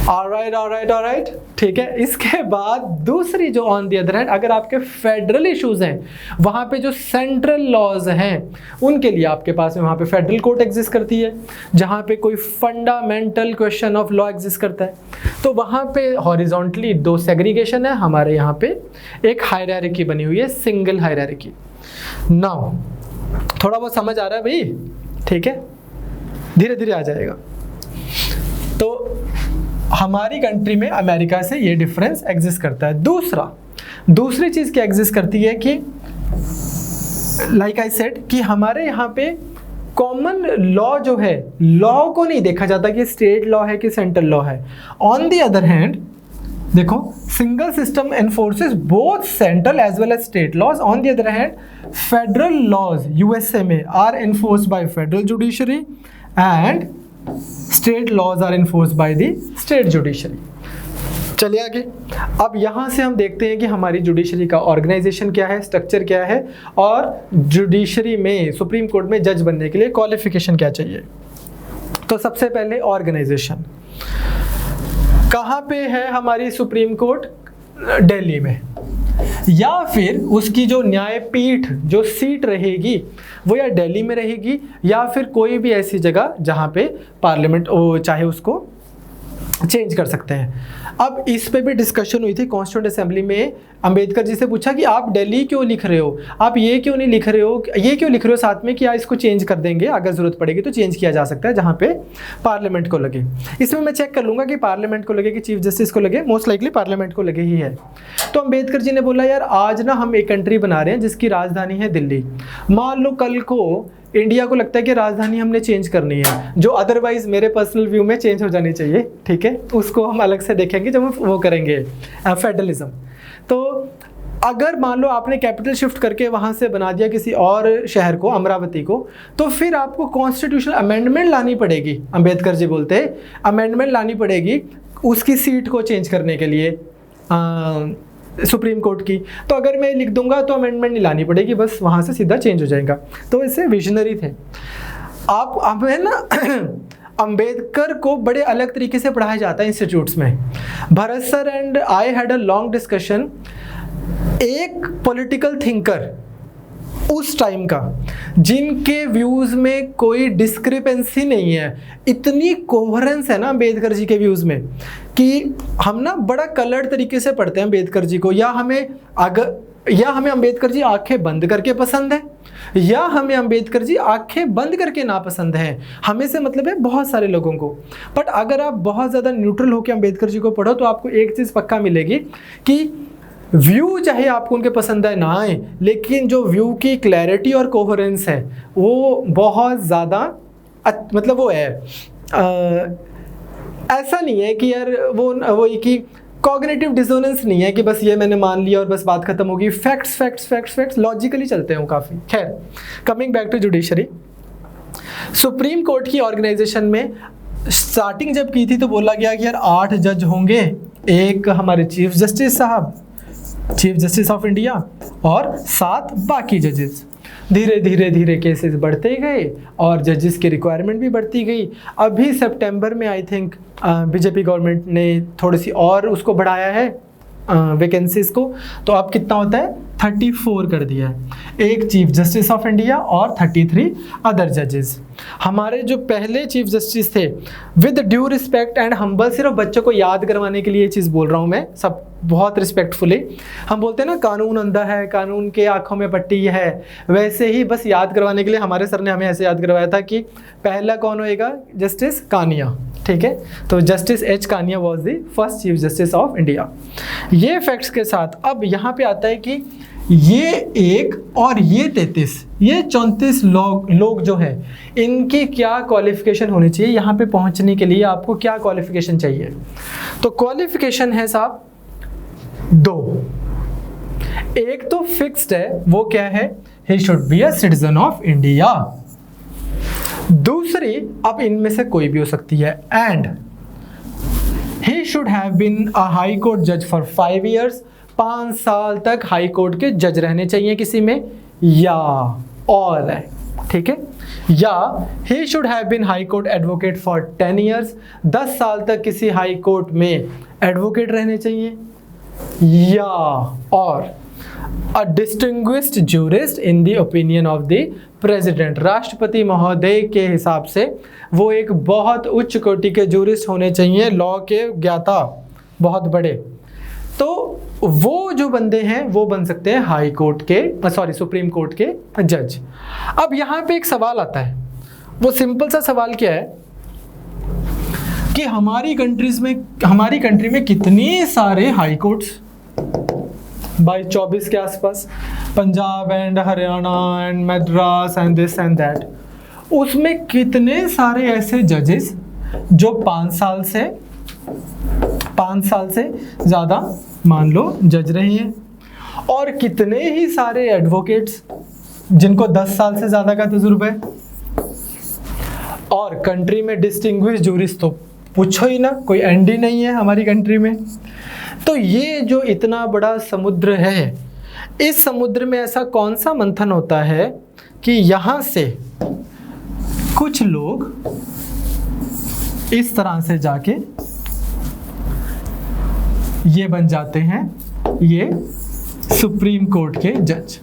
[SPEAKER 1] Alright, ठीक है। इसके बाद दूसरी जो ऑन दी अदर हैंड, अगर आपके फेडरल इश्यूज हैं, वहाँ पे जो सेंट्रल लॉज हैं उनके लिए आपके पास में वहाँ पे फेडरल कोर्ट एग्जिस्ट करती है, जहाँ पे कोई fundamental question of law exist करता है, तो वहाँ पे हॉरिजॉन्टली दो सेग्रीगेशन है, हमारे यहाँ पे एक हायरार्की बनी हुई है, सिंगल हायरार्की। नाउ थोड़ा बहुत समझ आ रहा है भाई, ठीक है, धीरे धीरे आ जाएगा। तो हमारी कंट्री में अमेरिका से ये डिफरेंस एग्जिस्ट करता है। दूसरी चीज़ क्या एग्जिस्ट करती है कि लाइक आई सेड कि हमारे यहाँ पे कॉमन लॉ जो है, लॉ को नहीं देखा जाता कि स्टेट लॉ है कि सेंट्रल लॉ है। ऑन द अदर हैंड देखो, single system enforces both central as well as state laws. On the other hand federal laws USA में are enforced by federal judiciary and state laws are enforced by the state judiciary. चलिए आगे। अब यहाँ से हम देखते हैं कि हमारी जुडिशरी का ऑर्गेनाइजेशन क्या है, स्ट्रक्चर क्या है, और जुडिशरी में सुप्रीम कोर्ट में जज बनने के लिए क्वालिफिकेशन क्या चाहिए। तो सबसे पहले ऑर्गेनाइजेशन, कहाँ पे है हमारी सुप्रीम कोर्ट? दिल्ली में, या फिर उसकी जो न्यायपीठ जो सीट रहेगी वो या दिल्ली में रहेगी या फिर कोई भी ऐसी जगह जहाँ पे पार्लियामेंट चाहे उसको चेंज कर सकते हैं। अब इस पे भी डिस्कशन हुई थी कॉन्स्टिट्यूएंट असेंबली में। अंबेडकर जी से पूछा कि आप दिल्ली क्यों लिख रहे हो, आप ये क्यों नहीं लिख रहे हो, ये क्यों लिख रहे हो साथ में कि इसको चेंज कर देंगे, अगर ज़रूरत पड़ेगी तो चेंज किया जा सकता है जहाँ पे पार्लियामेंट को लगे। इसमें मैं चेक कर लूँगा कि पार्लियामेंट को लगे कि चीफ जस्टिस को लगे, मोस्ट लाइकली पार्लियामेंट को लगे ही है। तो अंबेडकर जी ने बोला यार आज ना हम एक कंट्री बना रहे हैं जिसकी राजधानी है दिल्ली, मान लो कल को इंडिया को लगता है कि राजधानी हमने चेंज करनी है, जो अदरवाइज मेरे पर्सनल व्यू में चेंज हो जानी चाहिए, ठीक है, उसको हम अलग से देखेंगे जब हम वो करेंगे फेडरलिज्म। तो अगर मान लो आपने कैपिटल शिफ्ट करके वहाँ से बना दिया किसी और शहर को, अमरावती को, तो फिर आपको कॉन्स्टिट्यूशनल अमेंडमेंट लानी पड़ेगी। अंबेडकर जी बोलते हैं अमेंडमेंट लानी पड़ेगी उसकी सीट को चेंज करने के लिए सुप्रीम कोर्ट की। तो अगर मैं लिख दूंगा तो अमेंडमेंट नहीं लानी पड़ेगी, बस वहाँ से सीधा चेंज हो जाएगा। तो इससे विजनरी थे आप। हमें ना अंबेडकर को बड़े अलग तरीके से पढ़ाया जाता है इंस्टीट्यूट्स में। Bharat sir and I had a long discussion. एक पॉलिटिकल थिंकर उस टाइम का, जिनके व्यूज़ में कोई डिस्क्रिपेंसी नहीं है, इतनी कोहेरेंस है ना अम्बेडकर जी के व्यूज़ में कि हम ना बड़ा कलर्ड तरीके से पढ़ते हैं अम्बेडकर जी को, या हमें अम्बेडकर जी आंखें बंद करके पसंद है, या हमें अम्बेडकर जी आंखें बंद करके नापसंद है। हमें से मतलब है बहुत सारे लोगों को। बट अगर आप बहुत ज़्यादा न्यूट्रल होकर अम्बेडकर जी को पढ़ो तो आपको एक चीज़ पक्का मिलेगी कि व्यू चाहे आपको उनके पसंद आए ना आए, लेकिन जो व्यू की क्लैरिटी और कोहेरेंस है वो बहुत ज़्यादा मतलब वो है, ऐसा नहीं है कि यार वो कि कॉग्निटिव डिसोनेंस नहीं है कि बस ये मैंने मान लिया और बस बात खत्म होगी। फैक्ट्स लॉजिकली चलते हैं काफ़ी। खैर, coming back to judiciary, Supreme Court की ऑर्गेनाइजेशन में स्टार्टिंग जब की थी तो बोला गया कि यार 8 जज होंगे, एक हमारे चीफ जस्टिस साहब, चीफ जस्टिस ऑफ इंडिया, और 7 बाकी जजेस। धीरे धीरे केसेस बढ़ते गए और जजेस की रिक्वायरमेंट भी बढ़ती गई। अभी सितंबर में आई थिंक बीजेपी गवर्नमेंट ने थोड़ी सी और उसको बढ़ाया है वैकेंसीज को, तो अब कितना होता है 34 कर दिया है, एक चीफ जस्टिस ऑफ इंडिया और 33 अदर जजेस। हमारे जो पहले चीफ जस्टिस थे, with due respect and humble, सिर्फ बच्चों को याद करवाने के लिए ये चीज़ बोल रहा हूँ मैं, सब बहुत रिस्पेक्टफुली। हम बोलते हैं ना कानून अंधा है, कानून के आँखों में पट्टी है, वैसे ही बस याद करवाने के लिए हमारे सर ने हमें ऐसे याद करवाया था कि पहला कौन होएगा, जस्टिस कानिया, ठीक है। तो justice H Kania was the first chief justice of India. ये फैक्ट्स के साथ अब यहाँ पे आता है कि ये 1 और ये 33, ये 34 लोग जो है, इनकी क्या क्वालिफिकेशन होनी चाहिए, यहाँ पे पहुँचने के लिए आपको क्या क्वालिफिकेशन चाहिए। तो क्वालिफिकेशन है साहब 2। एक तो फिक्स्ड है, वो क्या है, he should be a citizen of India. दूसरी अब इनमें से कोई भी हो सकती है, and he should have been a high court जज फॉर 5 years, 5 साल तक हाई कोर्ट के जज रहने चाहिए किसी में, या ऑल है, ठीक है, या he should have been high court advocate for 10 years, 10 साल तक किसी हाई कोर्ट में एडवोकेट रहने चाहिए, या और a distinguished jurist in the opinion of the president, राष्ट्रपति महोदय के हिसाब से वो एक बहुत उच्च कोटि के जूरिस्ट होने चाहिए, लॉ के ज्ञाता बहुत बड़े। तो वो जो बंदे हैं वो बन सकते हैं हाई कोर्ट के सुप्रीम कोर्ट के जज। अब यहाँ पे एक सवाल आता है, वो सिंपल सा सवाल क्या है कि हमारी कंट्री में कितने सारे हाई कोर्ट्स, बाई 24 के आसपास, Punjab and Haryana and Madras and this and that, उसमें कितने सारे ऐसे जजेस जो 5 साल से ज़्यादा मान लो जज रहे हैं, और कितने ही सारे एडवोकेट्स जिनको 10 साल से ज़्यादा का तजुर्बा है, और कंट्री में डिस्टिंग्विश जूरिस्ट तो पूछो ही ना, कोई एंड ही नहीं है हमारी कंट्री में। तो ये जो इतना बड़ा समुद्र है, इस समुद्र में ऐसा कौन सा मंथन होता है कि यहाँ से कुछ लोग इस तरह से जाके ये बन जाते हैं ये सुप्रीम कोर्ट के जज।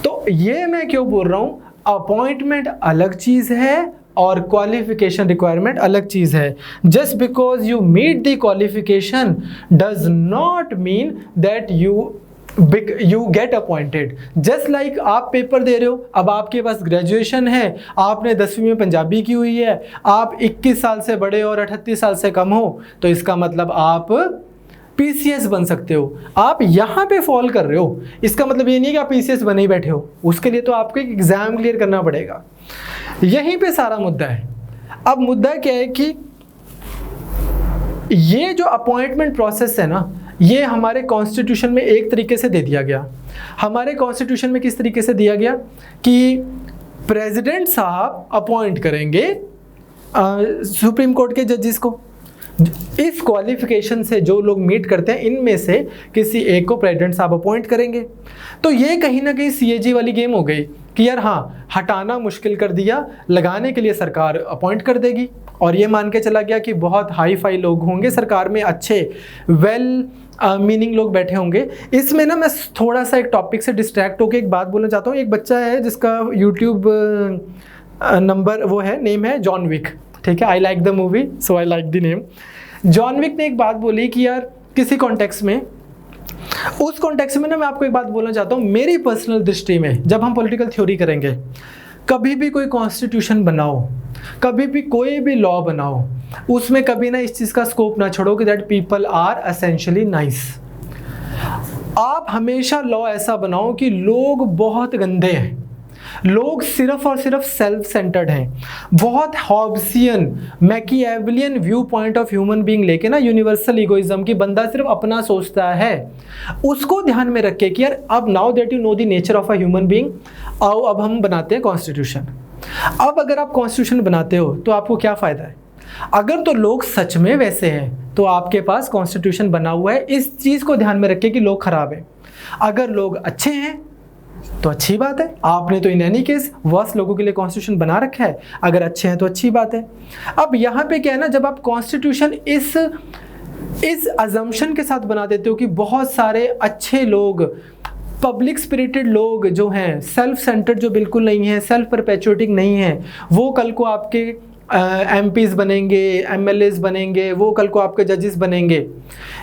[SPEAKER 1] तो ये मैं क्यों बोल रहा हूँ, अपॉइंटमेंट अलग चीज़ है और क्वालिफिकेशन रिक्वायरमेंट अलग चीज़ है। Just because you meet the qualification does not mean that you get appointed. Just like आप पेपर दे रहे हो, अब आपके पास ग्रेजुएशन है, आपने 10वीं में पंजाबी की हुई है, आप 21 साल से बड़े और 38 साल से कम हो, तो इसका मतलब आप PCS बन सकते हो। आप यहाँ पे फॉल कर रहे हो, इसका मतलब ये नहीं है कि आप PCS बने ही बैठे हो, उसके लिए तो आपको एक एग्ज़ाम क्लियर करना पड़ेगा। यहीं पे सारा मुद्दा है। अब मुद्दा क्या है कि ये जो अपॉइंटमेंट प्रोसेस है ना, ये हमारे कॉन्स्टिट्यूशन में एक तरीके से दे दिया गया। हमारे कॉन्स्टिट्यूशन में किस तरीके से दिया गया कि प्रेसिडेंट साहब अपॉइंट करेंगे सुप्रीम कोर्ट के जजेस को। इस क्वालिफिकेशन से जो लोग मीट करते हैं, इनमें से किसी एक को प्रेसिडेंट साहब अपॉइंट करेंगे। तो ये कहीं ना कहीं CAG वाली गेम हो गई कि यार हाँ, हटाना मुश्किल कर दिया, लगाने के लिए सरकार अपॉइंट कर देगी और ये मान के चला गया कि बहुत हाई फाई लोग होंगे सरकार में, अच्छे वेल मीनिंग लोग बैठे होंगे। इसमें ना मैं थोड़ा सा एक टॉपिक से डिस्ट्रैक्ट होकर एक बात बोलना चाहता हूँ। एक बच्चा है जिसका यूट्यूब नंबर वो है, नेम है जॉन विक, ठीक है। I like the movie so I like the name. John Wick ने एक बात बोली कि यार किसी कॉन्टेक्स्ट में, उस कॉन्टेक्स्ट में ना मैं आपको एक बात बोलना चाहता हूँ। मेरी पर्सनल दृष्टि में जब हम पॉलिटिकल थ्योरी करेंगे, कभी भी कोई कॉन्स्टिट्यूशन बनाओ, कभी भी कोई भी लॉ बनाओ, उसमें कभी ना इस चीज़ का स्कोप ना छोड़ो कि that people are essentially nice. आप हमेशा लॉ ऐसा बनाओ कि लोग बहुत गंदे हैं, लोग सिर्फ और सिर्फ सेल्फ सेंटर्ड हैं, बहुत Hobbesian Machiavellian viewpoint of human being लेके ना यूनिवर्सल इगोइज्म की बंदा सिर्फ अपना सोचता है, उसको ध्यान में रख के कि यार अब now that you know the nature of a human being, आओ अब हम बनाते हैं कॉन्स्टिट्यूशन। अब अगर आप कॉन्स्टिट्यूशन बनाते हो तो आपको क्या फ़ायदा है? अगर तो लोग सच में वैसे हैं तो आपके पास कॉन्स्टिट्यूशन बना हुआ है, इस चीज़ को ध्यान में रखें कि लोग खराब हैं। अगर लोग अच्छे हैं तो अच्छी बात है, आपने तो इन एनी केस वर्स्ट लोगों के लिए कॉन्स्टिट्यूशन बना रखा है, अगर अच्छे हैं तो अच्छी बात है। अब यहाँ पे क्या है ना, जब आप कॉन्स्टिट्यूशन इस अजम्पशन के साथ बना देते हो कि बहुत सारे अच्छे लोग, पब्लिक स्पिरिटेड लोग जो हैं, सेल्फ सेंटर्ड जो बिल्कुल नहीं है, सेल्फ परपेचुएटिंग नहीं है, वो कल को आपके एमपीज बनेंगे, एमएलएज बनेंगे, वो कल को आपके जजेस बनेंगे।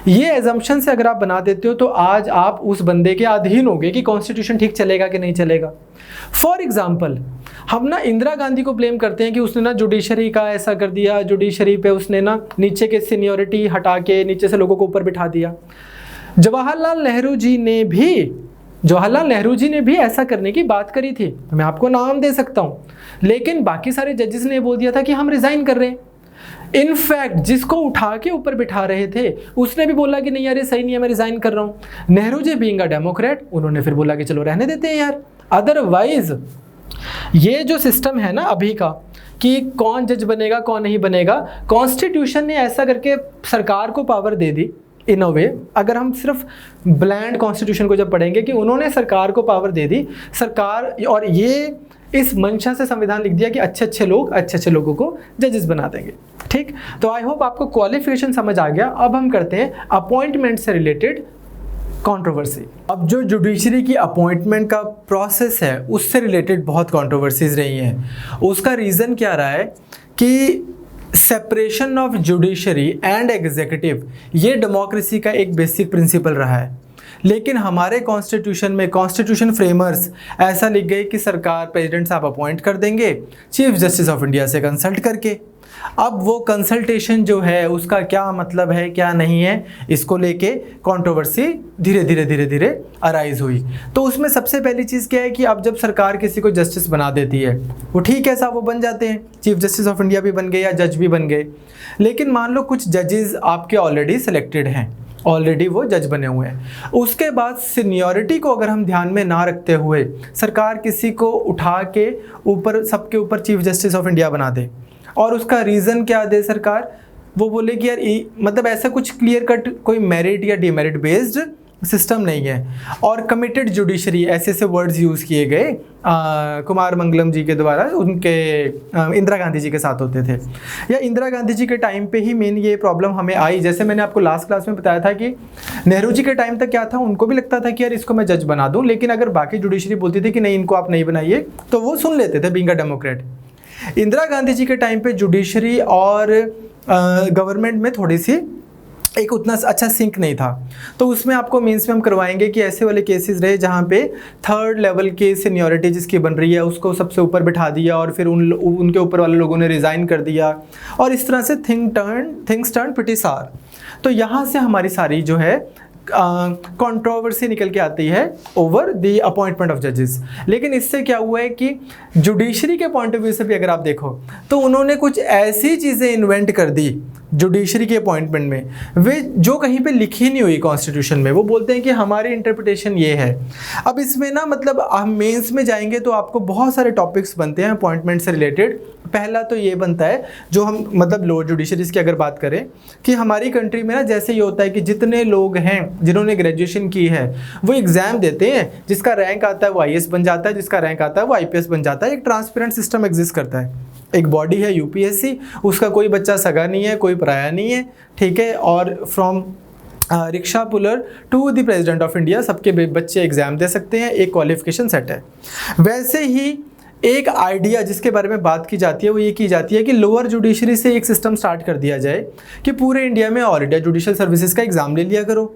[SPEAKER 1] ये एजम्पशन से अगर आप बना देते हो तो आज आप उस बंदे के अधीन होगे कि कॉन्स्टिट्यूशन ठीक चलेगा कि नहीं चलेगा। फॉर एग्जाम्पल, हम ना इंदिरा गांधी को ब्लेम करते हैं कि उसने ना जुडिशरी का ऐसा कर दिया, जुडिशरी पे उसने ना नीचे के सीनियरिटी हटा के नीचे से लोगों को ऊपर बिठा दिया। जवाहरलाल नेहरू जी ने भी ऐसा करने की बात करी थी, मैं आपको नाम दे सकता हूँ, लेकिन बाकी सारे जजेस ने बोल दिया था कि हम रिजाइन कर रहे हैं। इनफैक्ट जिसको उठा के ऊपर बिठा रहे थे उसने भी बोला कि नहीं यार ये सही नहीं है, मैं रिजाइन कर रहा हूँ। Nehru ji being a Democrat, उन्होंने फिर बोला कि चलो रहने देते हैं यार। अदरवाइज ये जो सिस्टम है ना अभी का कि कौन जज बनेगा कौन नहीं बनेगा, कॉन्स्टिट्यूशन ने ऐसा करके सरकार को पावर दे दी इन अ वे। अगर हम सिर्फ ब्लैंड कॉन्स्टिट्यूशन को जब पढ़ेंगे कि उन्होंने सरकार को पावर दे दी, सरकार, और ये इस मंशा से संविधान लिख दिया कि अच्छे अच्छे लोगों को जजेस बना देंगे। ठीक, तो आई होप आपको क्वालिफिकेशन समझ आ गया। अब हम करते हैं अपॉइंटमेंट से रिलेटेड कंट्रोवर्सी। अब जो जुडिशरी की अपॉइंटमेंट का प्रोसेस है उससे रिलेटेड बहुत कंट्रोवर्सीज रही हैं। उसका रीज़न क्या रहा है कि separation of judiciary and executive, ये डेमोक्रेसी का एक बेसिक प्रिंसिपल रहा है, लेकिन हमारे कॉन्स्टिट्यूशन में कॉन्स्टिट्यूशन फ्रेमर्स ऐसा लिख गए कि सरकार प्रेसिडेंट साहब अपॉइंट कर देंगे चीफ जस्टिस ऑफ इंडिया से कंसल्ट करके। अब वो कंसल्टेशन जो है उसका क्या मतलब है क्या नहीं है, इसको लेके कंट्रोवर्सी धीरे धीरे अराइज हुई। तो उसमें सबसे पहली चीज़ क्या है कि अब जब सरकार किसी को जस्टिस बना देती है, वो ठीक है साहब वो बन जाते हैं, चीफ जस्टिस ऑफ इंडिया भी बन गए या जज भी बन गए, लेकिन मान लो कुछ जजेस आपके ऑलरेडी सिलेक्टेड हैं, ऑलरेडी वो जज बने हुए हैं, उसके बाद सीनियरिटी को अगर हम ध्यान में ना रखते हुए सरकार किसी को उठा के ऊपर, सबके ऊपर चीफ जस्टिस ऑफ इंडिया बना दे, और उसका रीज़न क्या दे सरकार, वो बोले कि यार मतलब ऐसा कुछ क्लियर कट कोई मेरिट या डिमेरिट बेस्ड सिस्टम नहीं है, और कमिटेड जुडिशरी ऐसे ऐसे वर्ड्स यूज़ किए गए कुमार मंगलम जी के द्वारा, उनके इंदिरा गांधी जी के साथ होते थे, या इंदिरा गांधी जी के टाइम पे ही मेन ये प्रॉब्लम हमें आई। जैसे मैंने आपको लास्ट क्लास में बताया था कि नेहरू जी के टाइम तक क्या था, उनको भी लगता था कि यार इसको मैं जज बना दूँ, लेकिन अगर बाकी जुडिशरी बोलती थी कि नहीं इनको आप नहीं बनाइए तो वो सुन लेते थे being a democrat. Indira Gandhi ji के टाइम पे जुडिशरी और गवर्नमेंट में थोड़ी सी एक उतना अच्छा सिंक नहीं था, तो उसमें आपको मेंस में हम करवाएंगे कि ऐसे वाले केसेस रहे जहाँ पे थर्ड लेवल की सीनियरिटी जिसकी बन रही है उसको सबसे ऊपर बिठा दिया और फिर उनके ऊपर वाले लोगों ने रिज़ाइन कर दिया, और इस तरह से थिंग्स टर्न प्रिटी सार। तो यहाँ से हमारी सारी जो है कंट्रोवर्सी निकल के आती है ओवर द अपॉइंटमेंट ऑफ जजेस। लेकिन इससे क्या हुआ है कि जुडिशरी के पॉइंट ऑफ व्यू से भी अगर आप देखो तो उन्होंने कुछ ऐसी चीज़ें इन्वेंट कर दी जुडिशरी के अपॉइंटमेंट में, वे जो कहीं पे लिखी नहीं हुई कॉन्स्टिट्यूशन में। वो बोलते हैं कि हमारी इंटरप्रिटेशन ये है। अब इसमें ना मतलब हम मेंस में जाएंगे तो आपको बहुत सारे टॉपिक्स बनते हैं अपॉइंटमेंट से रिलेटेड। पहला तो ये बनता है जो हम मतलब लोअर जुडिशरीज की अगर बात करें कि हमारी कंट्री में ना जैसे ये होता है कि जितने लोग हैं जिन्होंने ग्रेजुएशन की है वो एग्ज़ाम देते हैं, जिसका रैंक आता है वो IAS बन जाता है, जिसका रैंक आता है वो IPS बन जाता है। एक ट्रांसपेरेंट सिस्टम एग्जिस्ट करता है। एक बॉडी है यूपीएससी, उसका कोई बच्चा सगा नहीं है, कोई पराया नहीं है, ठीक है। और from rickshaw puller to the president of India सबके बच्चे एग्जाम दे सकते हैं, एक क्वालिफिकेशन सेट है। वैसे ही एक आइडिया जिसके बारे में बात की जाती है वो ये की जाती है कि लोअर जुडिशरी से एक सिस्टम स्टार्ट कर दिया जाए कि पूरे इंडिया में ऑल इंडिया जुडिशियल सर्विसेज का एग्जाम ले लिया करो।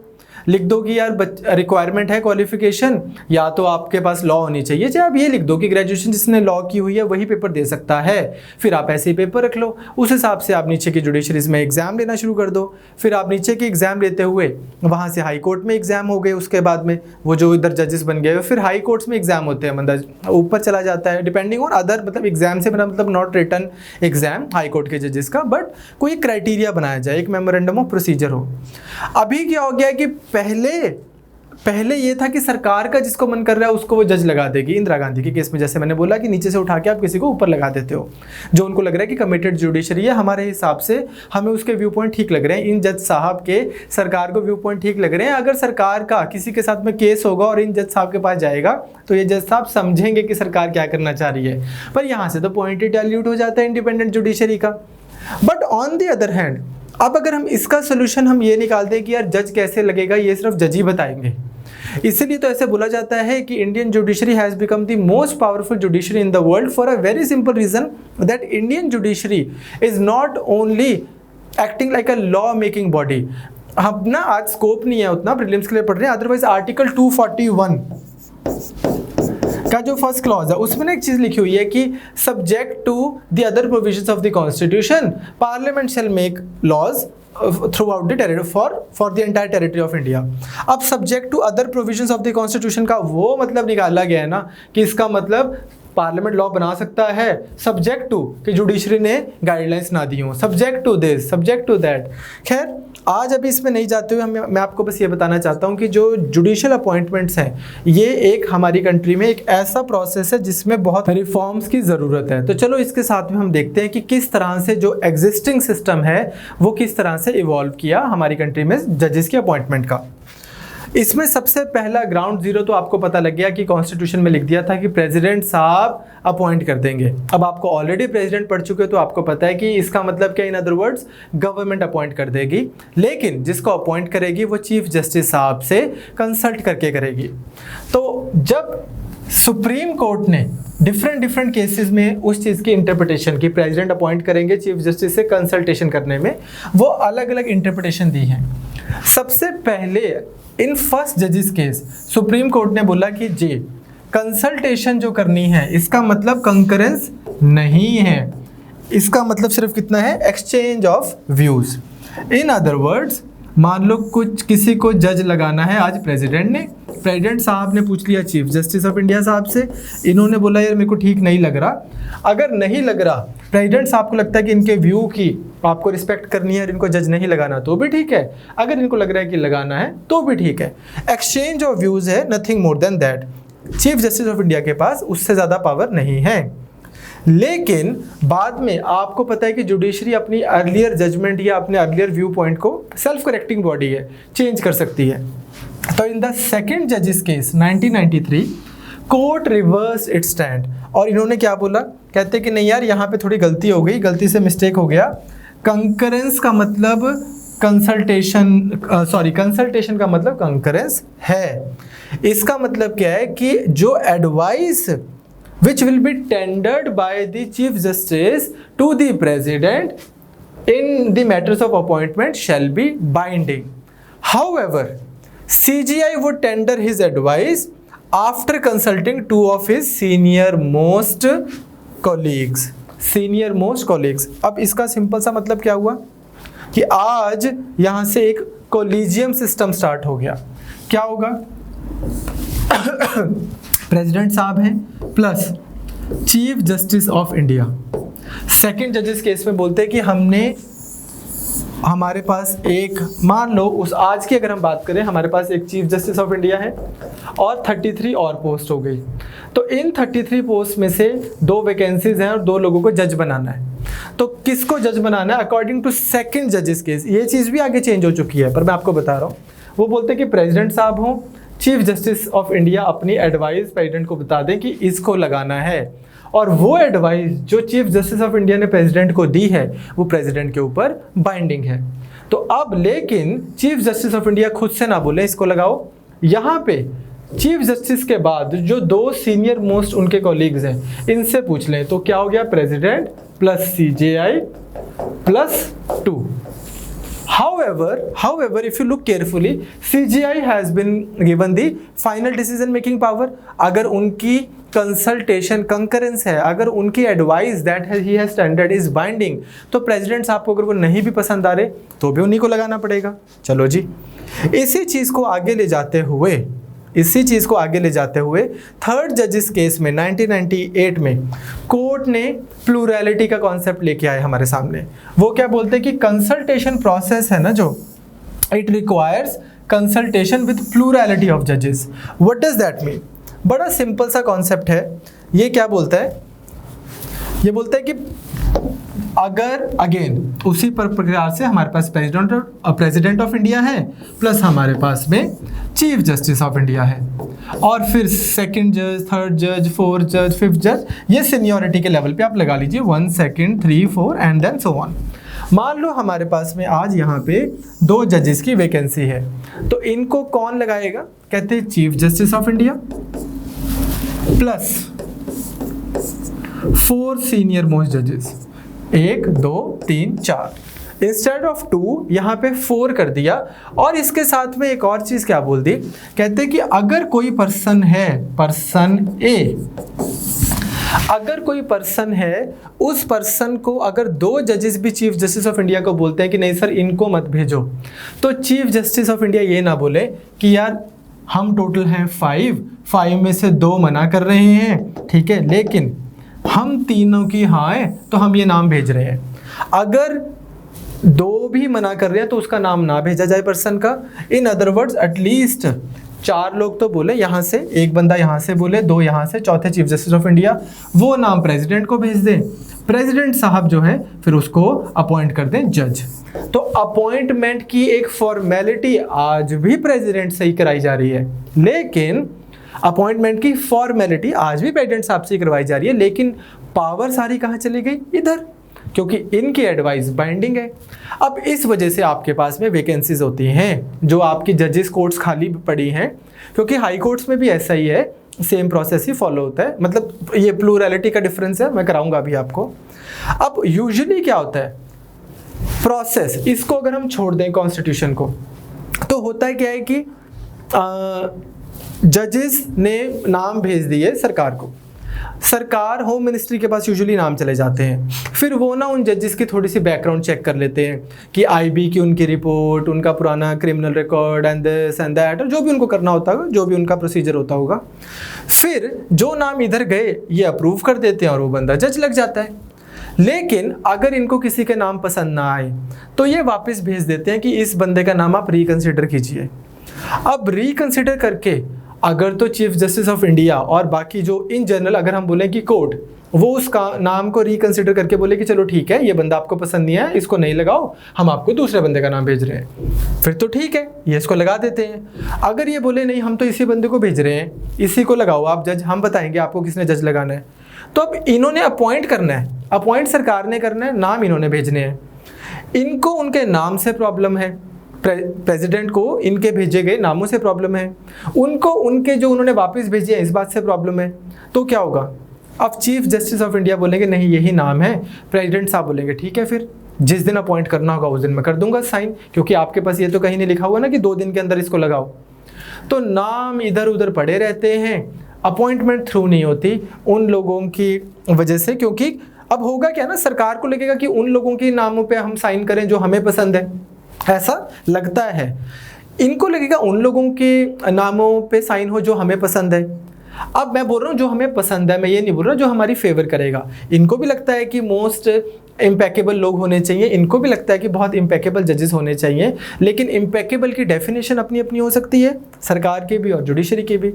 [SPEAKER 1] लिख दो कि यार रिक्वायरमेंट है क्वालिफिकेशन, या तो आपके पास लॉ होनी चाहिए, चाहे आप ये लिख दो कि ग्रेजुएशन जिसने लॉ की हुई है वही पेपर दे सकता है, फिर आप ऐसे ही पेपर रख लो, उस हिसाब से आप नीचे की जुडिशरीज में एग्जाम लेना शुरू कर दो। फिर आप नीचे के एग्जाम लेते हुए वहाँ से हाई कोर्ट में एग्जाम हो गए, उसके बाद में वो जो इधर जजेस बन गए फिर हाई कोर्ट्स में एग्जाम होते हैं, मतलब ऊपर चला जाता है डिपेंडिंग ऑन अदर, मतलब एग्जाम से मतलब not written exam high court के जजेस का, बट कोई क्राइटेरिया बनाया जाए, एक मेमोरेंडम ऑफ प्रोसीजर हो। अभी क्या हो गया कि पहले ये था कि सरकार का जिसको मन कर रहा है उसको वो जज लगा देगी। इंदिरा गांधी के केस में जैसे मैंने बोला कि नीचे से उठा के आप किसी को ऊपर लगा देते हो, जो उनको लग रहा है कि कमिटेड जुडिशरी है, हमारे हिसाब से हमें उसके व्यू पॉइंट ठीक लग रहे हैं, इन जज साहब के सरकार को व्यू पॉइंट ठीक लग रहे हैं। अगर सरकार का किसी के साथ में केस होगा और इन जज साहब के पास जाएगा तो ये जज साहब समझेंगे कि सरकार क्या करना चाह रही है, पर यहाँ से तो पॉइंट ही डाइल्यूट हो जाता है इंडिपेंडेंट जुडिशरी का। But on the other hand अब अगर हम इसका सोल्यूशन हम ये निकालते हैं कि यार जज कैसे लगेगा, ये सिर्फ जज ही बताएंगे, इसीलिए तो ऐसे बोला जाता है कि Indian judiciary has become the most powerful judiciary in the world for a very simple reason that Indian judiciary is not only acting like a law making body. हम ना आज स्कोप नहीं है उतना, प्रीलिम्स के लिए पढ़ रहे हैं, अदरवाइज आर्टिकल 241 का जो फर्स्ट क्लॉज है उसमें ना एक चीज लिखी हुई है कि subject to the other provisions of the constitution parliament shall make laws throughout the territory for the entire territory of India. अब subject to other provisions of the constitution का वो मतलब निकाला गया है ना कि इसका मतलब पार्लियामेंट लॉ बना सकता है सब्जेक्ट टू कि जुडिशरी ने गाइडलाइंस ना दी हो, subject to this, subject to that. खैर आज अभी इसमें नहीं जाते हुए मैं आपको बस ये बताना चाहता हूँ कि जो जुडिशियल अपॉइंटमेंट्स हैं ये एक हमारी कंट्री में एक ऐसा प्रोसेस है जिसमें बहुत रिफॉर्म्स की ज़रूरत है। तो चलो इसके साथ में हम देखते हैं कि किस तरह से जो एग्जिस्टिंग सिस्टम है वो किस तरह से इवॉल्व किया हमारी कंट्री में जजेस की अपॉइंटमेंट का। इसमें सबसे पहला ग्राउंड जीरो तो आपको पता लग गया कि कॉन्स्टिट्यूशन में लिख दिया था कि प्रेसिडेंट साहब अपॉइंट कर देंगे। अब आपको ऑलरेडी प्रेसिडेंट पढ़ चुके हो तो आपको पता है कि इसका मतलब क्या, in other words government appoint कर देगी, लेकिन जिसको अपॉइंट करेगी वो चीफ जस्टिस साहब से कंसल्ट करके करेगी। तो जब सुप्रीम कोर्ट ने डिफरेंट केसेस में उस चीज़ की इंटरप्रिटेशन की प्रेसिडेंट अपॉइंट करेंगे चीफ जस्टिस से कंसल्टेशन करने में, वो अलग अलग इंटरप्रिटेशन दी है। सबसे पहले इन फर्स्ट जजेस केस सुप्रीम कोर्ट ने बोला कि जी कंसल्टेशन जो करनी है इसका मतलब कंकरेंस नहीं है, इसका मतलब सिर्फ कितना है, exchange of views. In other words मान लो कुछ किसी को जज लगाना है, आज प्रेसिडेंट साहब ने पूछ लिया चीफ जस्टिस ऑफ इंडिया साहब से, इन्होंने बोला यार मेरे को ठीक नहीं लग रहा। अगर नहीं लग रहा, प्रेसिडेंट साहब को लगता है कि इनके व्यू की आपको रिस्पेक्ट करनी है और इनको जज नहीं लगाना तो भी ठीक है, अगर इनको लग रहा है कि लगाना है तो भी ठीक है। एक्सचेंज ऑफ व्यूज है, nothing more than that. Chief justice of India के पास उससे ज़्यादा पावर नहीं है। लेकिन बाद में आपको पता है कि जुडिशरी अपनी अर्लियर जजमेंट या अपने अर्लियर व्यू पॉइंट को सेल्फ करेक्टिंग बॉडी है, चेंज कर सकती है। तो इन द सेकेंड जजेस case 1993 court reverse it's stand और इन्होंने क्या बोला, कहते कि नहीं यार यहाँ पे थोड़ी गलती हो गई, गलती से मिस्टेक हो गया। कंकरेंस का मतलब कंसल्टेशन का मतलब कंकरेंस है। इसका मतलब क्या है कि जो advice which will be tendered by the Chief Justice to the President in the matters of appointment shall be binding. However, CJI would tender his advice after consulting two of his senior most colleagues. अब इसका simple सा मतलब क्या हुआ कि आज यहाँ से एक कोलिजियम सिस्टम स्टार्ट हो गया। क्या होगा, प्रेसिडेंट साहब हैं plus chief justice of India. Second जजेस केस में बोलते हैं कि हमारे पास एक, मान लो उस आज की अगर हम बात करें, हमारे पास एक चीफ जस्टिस ऑफ इंडिया है और 33 और पोस्ट हो गई। तो इन 33 पोस्ट में से 2 वैकेंसीज हैं और 2 लोगों को जज बनाना है। तो किसको जज बनाना है अकॉर्डिंग टू सेकंड जजेस केस, ये चीज़ भी आगे चेंज हो चुकी है पर मैं आपको बता रहा हूँ। वो बोलते हैं कि प्रेसिडेंट साहब हों, चीफ जस्टिस ऑफ इंडिया अपनी एडवाइस प्रेसिडेंट को बता दें कि इसको लगाना है और वो एडवाइस जो चीफ जस्टिस ऑफ इंडिया ने प्रेसिडेंट को दी है वो प्रेसिडेंट के ऊपर बाइंडिंग है। तो अब लेकिन चीफ जस्टिस ऑफ इंडिया खुद से ना बोले इसको लगाओ, यहाँ पे चीफ जस्टिस के बाद जो दो सीनियर मोस्ट उनके कॉलीग्स हैं इनसे पूछ लें, तो क्या हो गया, president plus CJI plus 2। However, if you look carefully, CJI has been given the final decision making power। अगर उनकी कंसल्टेशन कंकरेंस है, अगर उनकी advice that he has standard is binding, तो प्रेसिडेंट साहब को अगर वो नहीं भी पसंद आ रहे तो भी उन्हीं को लगाना पड़ेगा। चलो जी, इसी चीज़ को आगे ले जाते हुए थर्ड जजेस केस में 1998 में कोर्ट ने प्लूरैलिटी का कॉन्सेप्ट लेके आए हमारे सामने। वो क्या बोलते हैं कि कंसल्टेशन प्रोसेस है ना जो, it requires consultation with plurality of जजेस। What does that mean? बड़ा सिंपल सा कॉन्सेप्ट है। ये क्या बोलता है, ये बोलता है कि अगर अगेन उसी प्रकार से हमारे पास प्रेसिडेंट ऑफ इंडिया है प्लस हमारे पास में चीफ जस्टिस ऑफ इंडिया है, और फिर सेकंड जज, थर्ड जज, फोर्थ जज, फिफ्थ जज, ये सीनियरिटी के लेवल पे आप लगा लीजिए 1, 2, 3, 4 एंड देन सो ऑन। मान लो हमारे पास में आज यहाँ पे 2 जजेस की वैकेंसी है, तो इनको कौन लगाएगा? कहते हैं chief justice of India plus 4 senior most जजेस, 1, 2, 3, 4। इंस्टेड ऑफ 2 यहाँ पे 4 कर दिया, और इसके साथ में एक और चीज क्या बोल दी, कहते हैं कि अगर कोई पर्सन है, पर्सन ए, अगर कोई पर्सन है, उस पर्सन को अगर 2 जजेस भी चीफ जस्टिस ऑफ इंडिया को बोलते हैं कि नहीं सर इनको मत भेजो, तो चीफ जस्टिस ऑफ इंडिया ये ना बोले कि यार हम टोटल हैं 5 में से 2 मना कर रहे हैं, ठीक है, लेकिन हम तीनों की हाँ है तो हम ये नाम भेज रहे हैं। अगर 2 भी मना कर रहे हैं तो उसका नाम ना भेजा जाए पर्सन का। इन अदर वर्ड्स एटलीस्ट 4 लोग तो बोले यहाँ से, एक बंदा यहाँ से बोले, 2 यहाँ से, चौथे चीफ जस्टिस ऑफ इंडिया, वो नाम प्रेसिडेंट को भेज दें। प्रेसिडेंट साहब जो है फिर उसको अपॉइंट कर दें जज। तो अपॉइंटमेंट की एक फॉर्मेलिटी आज भी प्रेसिडेंट से ही कराई जा रही है, लेकिन अपॉइंटमेंट की फॉर्मेलिटी आज भी प्रेसिडेंट साहब से करवाई जा रही है, लेकिन पावर सारी कहाँ चली गई? इधर, क्योंकि इनकी एडवाइस बाइंडिंग है। अब इस वजह से आपके पास में वैकेंसीज होती हैं जो आपकी जजेस कोर्ट्स खाली पड़ी हैं, क्योंकि हाई कोर्ट्स में भी ऐसा ही है, सेम प्रोसेस ही फॉलो होता है। मतलब ये प्लूरैलिटी का डिफरेंस है, मैं कराऊंगा अभी आपको। अब यूजुअली क्या होता है प्रोसेस, इसको अगर हम छोड़ दें कॉन्स्टिट्यूशन को, तो होता है क्या है कि जजेस ने नाम भेज दिए सरकार को, सरकार होम मिनिस्ट्री के पास यूजुअली नाम चले जाते हैं, फिर वो ना उन जजेस की थोड़ी सी बैकग्राउंड चेक कर लेते हैं कि IB की उनकी रिपोर्ट, उनका पुराना criminal record and this and that, और जो भी उनको करना होता होगा, जो भी उनका प्रोसीजर होता होगा, फिर जो नाम इधर गए ये अप्रूव कर देते हैं और वो बंदा जज लग जाता है। लेकिन अगर इनको किसी के नाम पसंद ना आए तो ये वापस भेज देते हैं कि इस बंदे का नाम आप रिकंसिडर कीजिए। अब रिकंसिडर करके अगर तो चीफ जस्टिस ऑफ इंडिया और बाकी जो इन जनरल अगर हम बोलें कि कोर्ट, वो उसका नाम को रिकंसिडर करके बोले कि चलो ठीक है ये बंदा आपको पसंद नहीं है, इसको नहीं लगाओ, हम आपको दूसरे बंदे का नाम भेज रहे हैं, फिर तो ठीक है ये इसको लगा देते हैं। अगर ये बोले नहीं हम तो इसी बंदे को भेज रहे हैं, इसी को लगाओ आप जज, हम बताएंगे आपको किसने जज लगाना है, तो अब इन्होंने अपॉइंट करना है, अपॉइंट सरकार ने करना है, नाम इन्होंने भेजने हैं। इनको उनके नाम से प्रॉब्लम है, प्रेसिडेंट को इनके भेजे गए नामों से प्रॉब्लम है, उनको उनके जो उन्होंने वापस भेजे हैं इस बात से प्रॉब्लम है। तो क्या होगा, अब चीफ जस्टिस ऑफ इंडिया बोलेंगे नहीं यही नाम है, प्रेसिडेंट साहब बोलेंगे ठीक है फिर जिस दिन अपॉइंट करना होगा उस दिन मैं कर दूंगा साइन, क्योंकि आपके पास ये तो कहीं नहीं लिखा हुआ ना कि 2 दिन के अंदर इसको लगाओ। तो नाम इधर उधर पड़े रहते हैं, अपॉइंटमेंट थ्रू नहीं होती उन लोगों की वजह से, क्योंकि अब होगा क्या ना, सरकार को लगेगा कि उन लोगों के नामों पे हम साइन करें जो हमें पसंद है, ऐसा लगता है। इनको लगेगा उन लोगों के नामों पे साइन हो जो हमें पसंद है। अब मैं बोल रहा हूँ जो हमें पसंद है, मैं ये नहीं बोल रहा जो हमारी फेवर करेगा। इनको भी लगता है कि मोस्ट इम्पेकेबल लोग होने चाहिए, इनको भी लगता है कि बहुत इम्पेकेबल जजेस होने चाहिए, लेकिन इम्पेकेबल की डेफिनेशन अपनी अपनी हो सकती है, सरकार की भी और जुडिशरी की भी।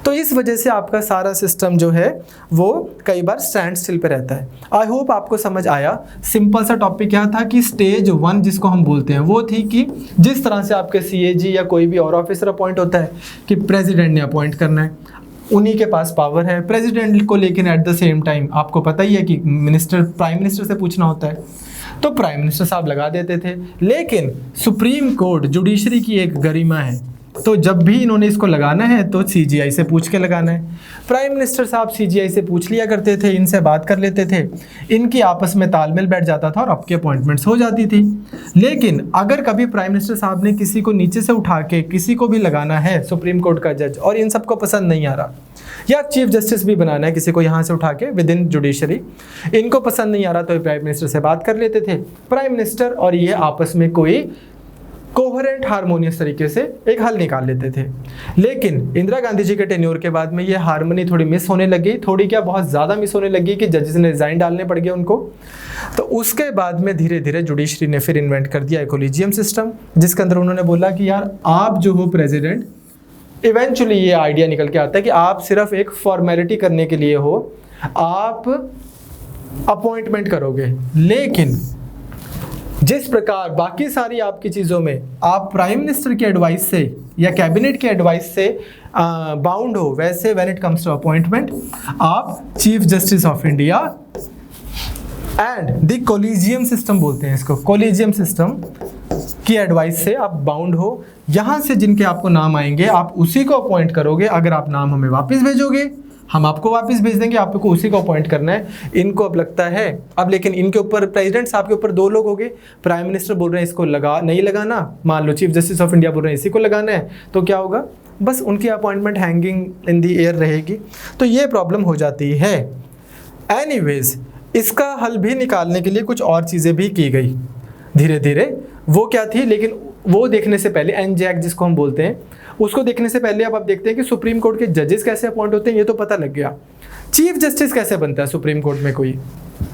[SPEAKER 1] तो इस वजह से आपका सारा सिस्टम जो है वो कई बार स्टैंड स्टिल पे रहता है। आई होप आपको समझ आया। सिंपल सा टॉपिक क्या था कि स्टेज 1 जिसको हम बोलते हैं वो थी कि जिस तरह से आपके CAG या कोई भी और ऑफिसर अपॉइंट होता है कि प्रेसिडेंट ने अपॉइंट करना है, उन्हीं के पास पावर है प्रेसिडेंट को, लेकिन एट द सेम टाइम आपको पता ही है कि प्राइम मिनिस्टर से पूछना होता है, तो प्राइम मिनिस्टर साहब लगा देते थे। लेकिन सुप्रीम कोर्ट जुडिशरी की एक गरिमा है, तो जब भी इन्होंने इसको लगाना है तो सीजीआई से पूछ के लगाना है। प्राइम मिनिस्टर साहब सीजीआई से पूछ लिया करते थे, इनसे बात कर लेते थे, इनकी आपस में तालमेल बैठ जाता था और आपकी अपॉइंटमेंट्स हो जाती थी। लेकिन अगर कभी प्राइम मिनिस्टर साहब ने किसी को नीचे से उठा के किसी को भी लगाना है सुप्रीम कोर्ट का जज, और इन सबको पसंद नहीं आ रहा, या चीफ जस्टिस भी बनाना है किसी को यहाँ से उठा के विद इन जुडिशरी, इनको पसंद नहीं आ रहा, तो प्राइम मिनिस्टर से बात कर लेते थे। प्राइम मिनिस्टर और ये आपस में कोई कोहेरेंट हारमोनियस तरीके से एक हल निकाल लेते थे। लेकिन इंदिरा गांधी जी के टेन्योर के बाद में ये हारमोनी थोड़ी मिस होने लगी, थोड़ी क्या बहुत ज़्यादा मिस होने लगी कि जजेस ने रिजाइन डालने पड़ गए उनको। तो उसके बाद में धीरे धीरे जुडिशरी ने फिर इन्वेंट कर दिया कोलिजियम सिस्टम, जिसके अंदर उन्होंने बोला कि यार आप जो हो प्रेसिडेंट, इवेंचुअली ये आइडिया निकल के आता है कि आप सिर्फ एक फॉर्मेलिटी करने के लिए हो, आप अपॉइंटमेंट करोगे, लेकिन जिस प्रकार बाकी सारी आपकी चीज़ों में आप प्राइम मिनिस्टर की एडवाइस से या कैबिनेट की एडवाइस से बाउंड हो, वैसे when it comes to appointment आप chief justice of India and the collegium system बोलते हैं इसको, कोलिजियम सिस्टम की एडवाइस से आप बाउंड हो। यहाँ से जिनके आपको नाम आएंगे आप उसी को अपॉइंट करोगे। अगर आप नाम हमें वापस भेजोगे हम आपको वापस भेज देंगे, आपको उसी को अपॉइंट करना है। इनको अब लगता है अब, लेकिन इनके ऊपर प्रेसिडेंट साहब के ऊपर 2 लोग हो गए, प्राइम मिनिस्टर बोल रहे हैं इसको नहीं लगाना, मान लो चीफ जस्टिस ऑफ इंडिया बोल रहे हैं इसी को लगाना है, तो क्या होगा, बस उनकी appointment hanging in the air रहेगी। तो ये प्रॉब्लम हो जाती है। एनीवेज, इसका हल भी निकालने के लिए कुछ और चीज़ें भी की गई धीरे धीरे। वो क्या थी, लेकिन वो देखने से पहले एनजे एक्ट जिसको हम बोलते हैं, उसको देखने से पहले अब आप देखते हैं कि सुप्रीम कोर्ट के जजेस कैसे अपॉइंट होते हैं, ये तो पता लग गया। चीफ जस्टिस कैसे बनता है सुप्रीम कोर्ट में कोई,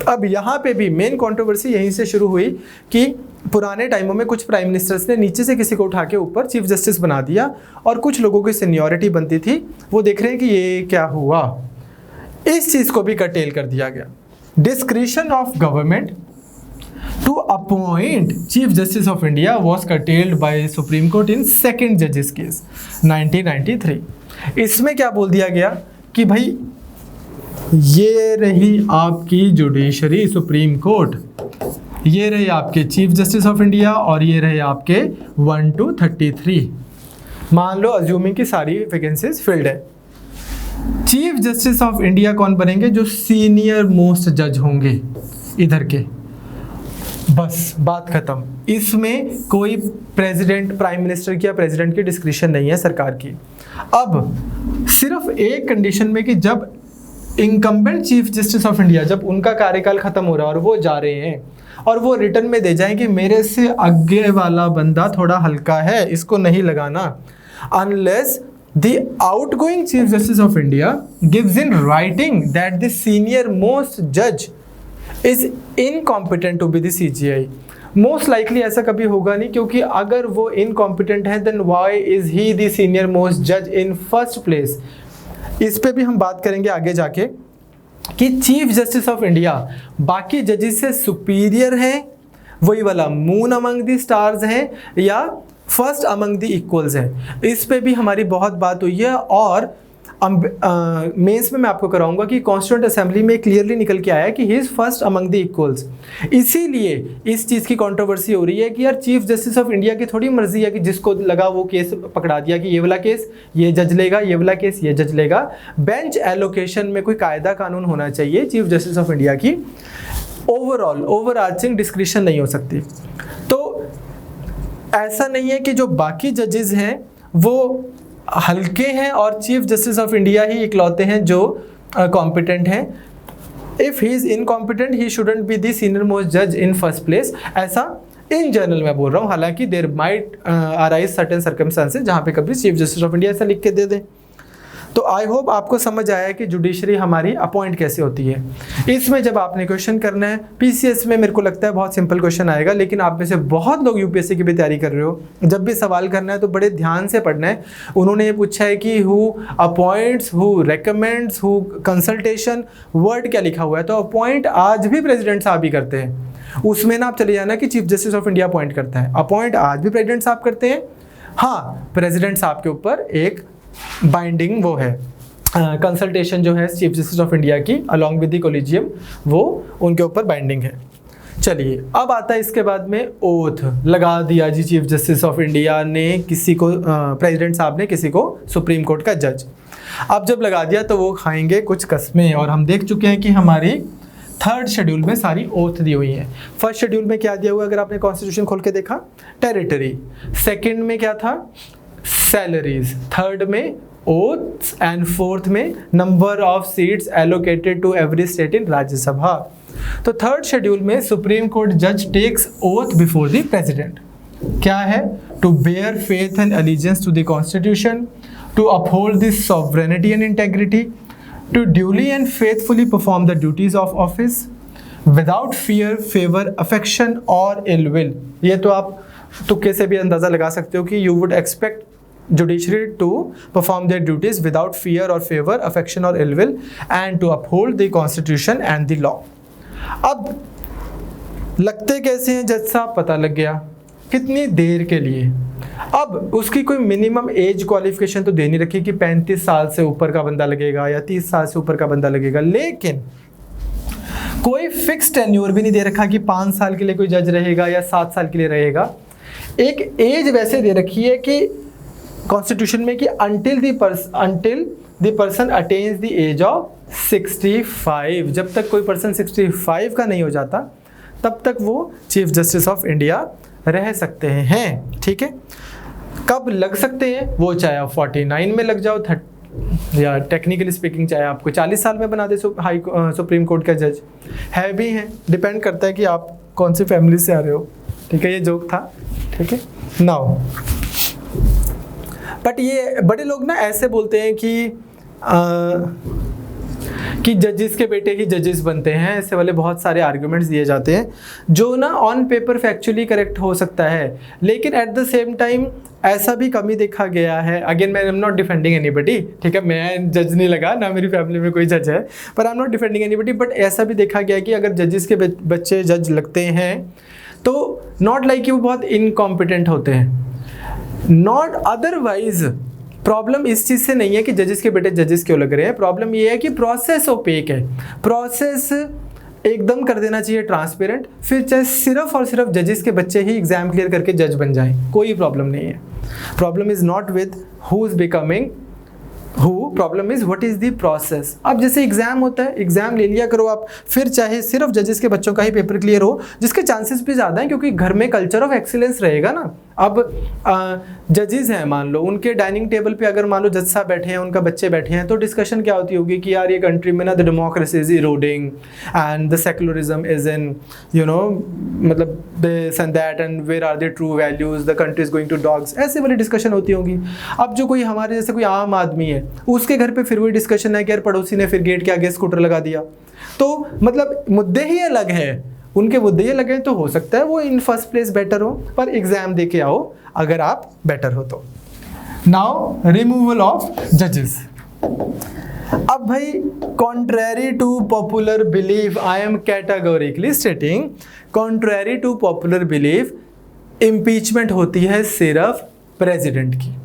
[SPEAKER 1] अब यहाँ पे भी मेन कंट्रोवर्सी यहीं से शुरू हुई कि पुराने टाइमों में कुछ प्राइम मिनिस्टर्स ने नीचे से किसी को उठा के ऊपर चीफ जस्टिस बना दिया, और कुछ लोगों की सीनियरिटी बनती थी, वो देख रहे हैं कि ये क्या हुआ, इस चीज़ को भी कर्टेल कर दिया गया। Discretion of government to appoint Chief Justice of India was curtailed by Supreme Court in second judges case 1993। इसमें क्या बोल दिया गया कि भाई ये रही आपकी जुडिशरी सुप्रीम कोर्ट, ये रहे आपके चीफ जस्टिस ऑफ इंडिया, और ये रहे आपके 1 to 33। मान लो अज्यूमिंग की सारी वैकेंसीज फिल्ड है, चीफ जस्टिस ऑफ इंडिया कौन बनेंगे, जो सीनियर मोस्ट जज होंगे इधर के, बस बात खत्म। इसमें कोई प्रेसिडेंट, प्राइम मिनिस्टर की या प्रेसिडेंट की डिस्क्रिशन नहीं है सरकार की। अब सिर्फ एक कंडीशन में कि जब incumbent chief justice of India, जब उनका कार्यकाल खत्म हो रहा है और वो जा रहे हैं, और वो रिटर्न में दे जाएं कि मेरे से आगे वाला बंदा थोड़ा हल्का है, इसको नहीं लगाना, unless the outgoing chief justice of India gives in writing that the senior most जज is incompetent to be the CJI. Most likely ऐसा कभी होगा नहीं, क्योंकि अगर वो इनकॉम्पिटेंट है then why is he the senior most जज इन फर्स्ट प्लेस। इस पे भी हम बात करेंगे आगे जाके कि चीफ जस्टिस ऑफ इंडिया बाकी जजेस से सुपीरियर है, वही वाला मून अमंग द स्टार्स है, या फर्स्ट अमंग द इक्वल्स है। इस पे भी हमारी बहुत बात हुई है, और मेंस में मैं आपको कराऊंगा कि कॉन्स्टिट्यूएंट असेंबली में क्लियरली निकल के आया कि he is first among the equals. इसीलिए इस चीज़ की कंट्रोवर्सी हो रही है कि यार चीफ जस्टिस ऑफ इंडिया की थोड़ी मर्जी है कि जिसको लगा वो केस पकड़ा दिया कि ये वाला केस ये जज लेगा, ये वाला केस ये जज लेगा। बेंच एलोकेशन में कोई कायदा कानून होना चाहिए। चीफ जस्टिस ऑफ इंडिया की ओवरऑल ओवरआर्चिंग डिस्क्रिशन नहीं हो सकती। तो ऐसा नहीं है कि जो बाकी जजेस हैं वो हल्के हैं और चीफ जस्टिस ऑफ इंडिया ही इकलौते हैं जो कॉम्पिटेंट हैं। If he is incompetent he shouldn't be the senior most जज इन फर्स्ट प्लेस, ऐसा इन जनरल मैं बोल रहा हूँ। हालांकि there might arise certain circumstances जहाँ पे कभी चीफ जस्टिस ऑफ इंडिया ऐसा लिख के दे दें। तो आई होप आपको समझ आया कि जुडिशरी हमारी अपॉइंट कैसे होती है। इसमें जब आपने क्वेश्चन करना है पीसीएस में, मेरे को लगता है बहुत सिंपल क्वेश्चन आएगा, लेकिन आप में से बहुत लोग यूपीएससी की भी तैयारी कर रहे हो, जब भी सवाल करना है तो बड़े ध्यान से पढ़ना है। उन्होंने ये पूछा है कि who appoints, who recommends, who consultation, word क्या लिखा हुआ है। तो अपॉइंट आज भी प्रेसिडेंट साहब ही करते हैं। उसमें ना आप चले जाना कि chief justice of India appoint करता है, अपॉइंट आज भी प्रेसिडेंट साहब करते हैं। हाँ, प्रेसिडेंट साहब के ऊपर एक बाइंडिंग वो है, कंसल्टेशन जो है चीफ जस्टिस ऑफ इंडिया की अलॉन्ग विद द कोलिजियम वो उनके ऊपर बाइंडिंग है। चलिए अब आता है इसके बाद में ओथ लगा दिया जी चीफ जस्टिस ऑफ इंडिया ने किसी को, प्रेसिडेंट साहब ने किसी को सुप्रीम कोर्ट का जज। अब जब लगा दिया तो वो खाएंगे कुछ कस्में, और हम देख चुके हैं कि हमारी 3rd शेड्यूल में सारी ओथ दी हुई हैं। 1st शेड्यूल में क्या दिया हुआ अगर आपने कॉन्स्टिट्यूशन खोल के देखा, टेरिटरी। 2nd में क्या था, सैलरीज। 3rd में oaths and 4th में number of seats allocated to every state in Rajya Sabha. तो 3rd शेड्यूल में सुप्रीम कोर्ट जज takes oath before the president. क्या है, to bear faith and allegiance to the constitution, to uphold the sovereignty and integrity, to duly and faithfully perform the duties of office without fear, favour, affection और ill will. ये तो आप तुक्के से भी अंदाजा लगा सकते हो कि you would expect judiciary to perform their duties without fear or favor, affection or ill will, and to uphold the constitution and the law। अब लगते कैसे हैं जज साहब, पता लग गया कितनी देर के लिए। अब उसकी कोई मिनिमम एज क्वालिफिकेशन तो दे नहीं रखी कि 35 साल से ऊपर का बंदा लगेगा या 30 साल से ऊपर का बंदा लगेगा, लेकिन कोई फिक्स टेन्योर भी नहीं दे रखा कि 5 साल के लिए कोई जज रहेगा या 7 साल के लिए रहेगा। एक एज वैसे दे रखी है कि कॉन्स्टिट्यूशन में कि until the person attains the age of 65, जब तक कोई पर्सन 65 का नहीं हो जाता तब तक वो चीफ जस्टिस ऑफ इंडिया रह सकते हैं। ठीक है, कब लग सकते हैं वो, चाहे आप 49 में लग जाओ, या टेक्निकली स्पीकिंग चाहे आपको 40 साल में बना दे सुप्रीम कोर्ट का जज, है भी हैं, डिपेंड करता है कि आप कौन सी फैमिली से आ रहे हो। ठीक है, ये जोक था। ठीक है, नाउ बट ये बड़े लोग ना ऐसे बोलते हैं कि जजेस के बेटे ही जजेस बनते हैं, ऐसे वाले बहुत सारे आर्गुमेंट्स दिए जाते हैं जो ना ऑन पेपर फैक्चुअली करेक्ट हो सकता है, लेकिन एट द सेम टाइम ऐसा भी कमी देखा गया है। अगेन मैं I am not defending anybody, ठीक है, मैं जज नहीं लगा, ना मेरी फैमिली में कोई जज है, पर I am not defending anybody, but ऐसा भी देखा गया कि अगर जजेस के बच्चे जज लगते हैं तो नॉट लाइक कि वो बहुत इनकॉम्पिटेंट होते हैं, नॉट अदरवाइज। प्रॉब्लम इस चीज़ से नहीं है कि जजेस के बेटे जजेस क्यों लग रहे हैं, प्रॉब्लम ये है कि प्रोसेस ओपेक है। प्रोसेस एकदम कर देना चाहिए ट्रांसपेरेंट, फिर चाहे सिर्फ और सिर्फ जजेस के बच्चे ही एग्जाम क्लियर करके जज बन जाएं, कोई प्रॉब्लम नहीं है। Problem is not with who is becoming who, problem is what is the process. अब जैसे एग्जाम होता है, एग्जाम ले लिया करो आप, फिर चाहे सिर्फ जजेस के बच्चों का ही पेपर क्लियर हो, जिसके चांसेस भी ज़्यादा हैं क्योंकि घर में कल्चर ऑफ एक्सीलेंस रहेगा ना। अब जजेस हैं, मान लो उनके डाइनिंग टेबल पे अगर मान लो जज साहब बैठे हैं, उनका बच्चे बैठे हैं, तो डिस्कशन क्या होती होगी कि यार ये कंट्री में ना the democracy is eroding and the secularism is in मतलब this and that and where are the true values, the country is going to dogs, ऐसे वाली डिस्कशन होती होंगी। अब जो कोई हमारे जैसे कोई आम आदमी है, उसके घर पे फिर वही डिस्कशन है कि यार पड़ोसी ने फिर गेट के आगे स्कूटर लगा दिया, तो मतलब मुद्दे ही अलग है, उनके मुद्दे ये लगे, तो हो सकता है वो इन फर्स्ट प्लेस बेटर हो, पर एग्जाम दे के आओ अगर आप बेटर हो तो। नाउ रिमूवल ऑफ जजेस। अब भाई contrary to popular belief, I am categorically stating, contrary to popular belief impeachment होती है सिर्फ प्रेसिडेंट की,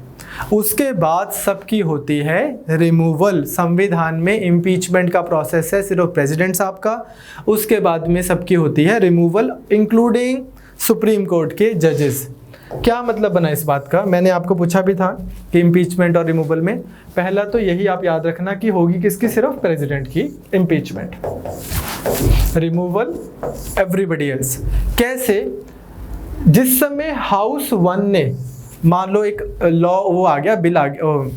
[SPEAKER 1] उसके बाद सबकी होती है रिमूवल। संविधान में इम्पीचमेंट का प्रोसेस है सिर्फ प्रेसिडेंट साहब का, उसके बाद में सबकी होती है रिमूवल, इंक्लूडिंग सुप्रीम कोर्ट के जजेस। क्या मतलब बना इस बात का, मैंने आपको पूछा भी था कि इम्पीचमेंट और रिमूवल में, पहला तो यही आप याद रखना कि होगी किसकी, सिर्फ प्रेसिडेंट की इम्पीचमेंट, रिमूवल एवरीबडी एल्स। कैसे, जिस समय हाउस 1 ने मान लो एक लॉ वो आ गया, बिल आ गया,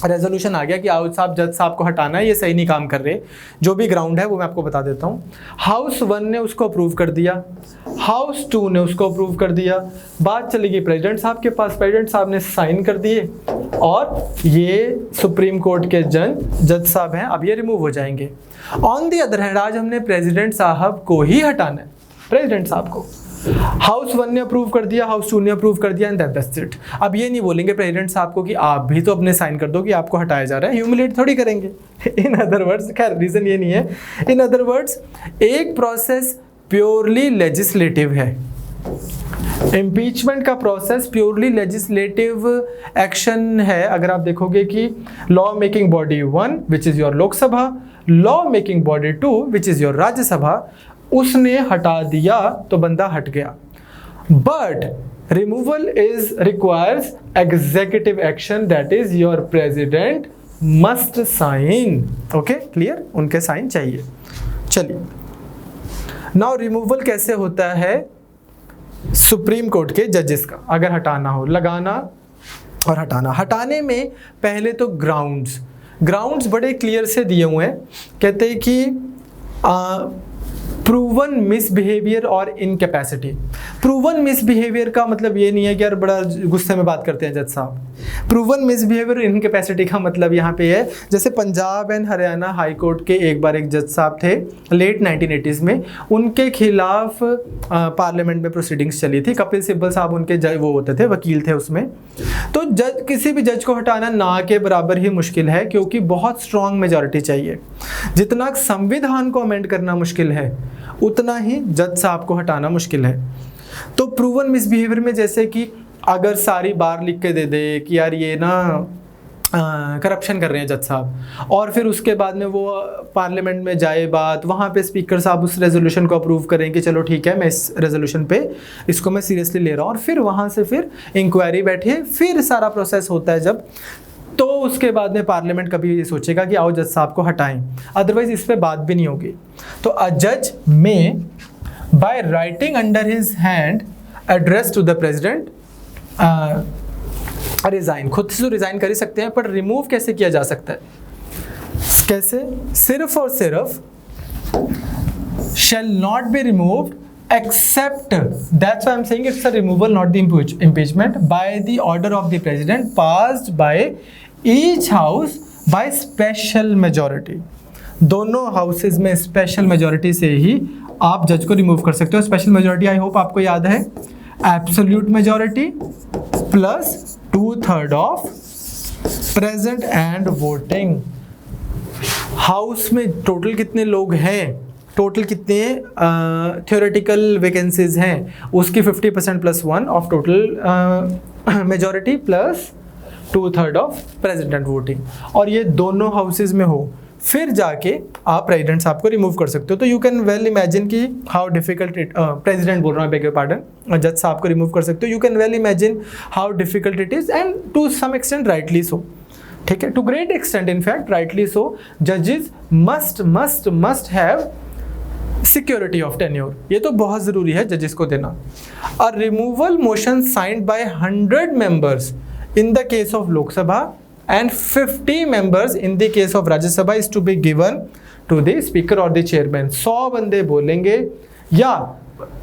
[SPEAKER 1] रेजोल्यूशन आ गया कि हाउस साहब जज साहब को हटाना है, ये सही नहीं काम कर रहे, जो भी ग्राउंड है वो मैं आपको बता देता हूँ। हाउस 1 ने उसको अप्रूव कर दिया, हाउस 2 ने उसको अप्रूव कर दिया, बात चली गई प्रेसिडेंट साहब के पास, प्रेसिडेंट साहब ने साइन कर दिए, और ये सुप्रीम कोर्ट के जज साहब हैं, अब ये रिमूव हो जाएंगे। ऑन दी अदर हैंड आज हमने प्रेसिडेंट साहब को ही हटाना है, प्रेसिडेंट साहब को। हाउस 1 ने अप्रूव कर दिया, हाउस 2 ने अप्रूव कर दिया, एंड दैट्स इट। अब ये नहीं बोलेंगे प्रेसिडेंट साहब को कि आप भी तो अपने साइन कर दो कि आपको हटाया जा रहा है, ह्यूमिलेट थोड़ी करेंगे। इन अदर वर्ड्स, खैर रीजन ये नहीं है, इन अदर वर्ड्स एक प्रोसेस प्योरली लेजिस्लेटिव है, इम्पीचमेंट का प्रोसेस प्योरली लेजिस्लेटिव एक्शन है। अगर आप देखोगे कि law making body 1 which is your Lok Sabha, law making body 2 which is your Rajya Sabha, उसने हटा दिया तो बंदा हट गया। But removal is requires executive action, that is your president must sign. Okay, clear, उनके साइन चाहिए। चलिए, नाउ रिमूवल कैसे होता है सुप्रीम कोर्ट के जजेस का, अगर हटाना हो, लगाना और हटाना। हटाने में पहले तो ग्राउंड्स बड़े क्लियर से दिए हुए हैं। कहते हैं कि प्रूवन मिसबिहेवियर और इनकैपेसिटी। प्रूवन मिसबिहेवियर का मतलब ये नहीं है कि यार बड़ा गुस्से में बात करते हैं जज साहब। प्रूवन मिसबिहेवियर इनकैपेसिटी का मतलब यहाँ पे है, जैसे Punjab and Haryana high court के एक बार एक जज साहब थे लेट 1980s में, उनके खिलाफ पार्लियामेंट में प्रोसीडिंग्स चली थी। कपिल सिब्बल साहब उनके जज वो होते थे, वकील थे उसमें। तो जज, किसी भी जज को हटाना ना के बराबर ही मुश्किल है, क्योंकि बहुत स्ट्रॉन्ग मेजॉरिटी चाहिए। जितना संविधान को अमेंड करना मुश्किल है, उतना ही जज साहब को हटाना मुश्किल है। तो प्रूवन मिसबिहेवियर में जैसे कि अगर सारी बार लिख के दे दे कि यार ये ना करप्शन कर रहे हैं जज साहब, और फिर उसके बाद में वो पार्लियामेंट में जाए बात, वहाँ पे स्पीकर साहब उस रेजोल्यूशन को अप्रूव करें कि चलो ठीक है, मैं इस रेजोल्यूशन पे इसको मैं सीरियसली ले रहा हूँ, और फिर वहाँ से फिर इंक्वायरी बैठे, फिर सारा प्रोसेस होता है जब, तो उसके बाद में पार्लियामेंट कभी ये सोचेगा कि आओ जज साहब को हटाएं, अदरवाइज इस पे बात भी नहीं होगी। तो अ जज may by writing under his hand address to the president resign, खुद से तो रिजाइन कर ही सकते हैं, पर रिमूव कैसे किया जा सकता है? कैसे? सिर्फ और सिर्फ shall not be removed except, that's why I'm saying it's a removal, not the impeachment, by the order of the president passed by each house by special majority। दोनों हाउसेज में स्पेशल मेजोरिटी से ही आप जज को remove कर सकते हो। Special majority I hope आपको याद है, absolute majority plus 2/3 of present and voting. House में टोटल कितने लोग हैं, टोटल कितने थ्योरेटिकल वैकेंसीज हैं, उसकी 50% plus 1 of total majority plus 2/3 of president voting, और ये दोनों हाउसेज में हो, फिर जाके आप प्रेसिडेंट साहब को रिमूव कर सकते हो। तो यू कैन वेल इमेजिन कि हाउ डिफिकल्ट इट, प्रेसिडेंट बोल रहा हूँ, बेग योर पार्डन, जज साहब को रिमूव कर सकते हो। You can well imagine how difficult it is, and to some extent rightly so, ठीक है, to great extent in fact rightly so. जजेस must have security of tenure, ये तो बहुत ज़रूरी है जजेस को देना। A removal motion signed by 100 members in the case of Lok Sabha and 50 members in the case of Rajya Sabha is to be given to the speaker or the chairman। 100 बंदे बोलेंगे या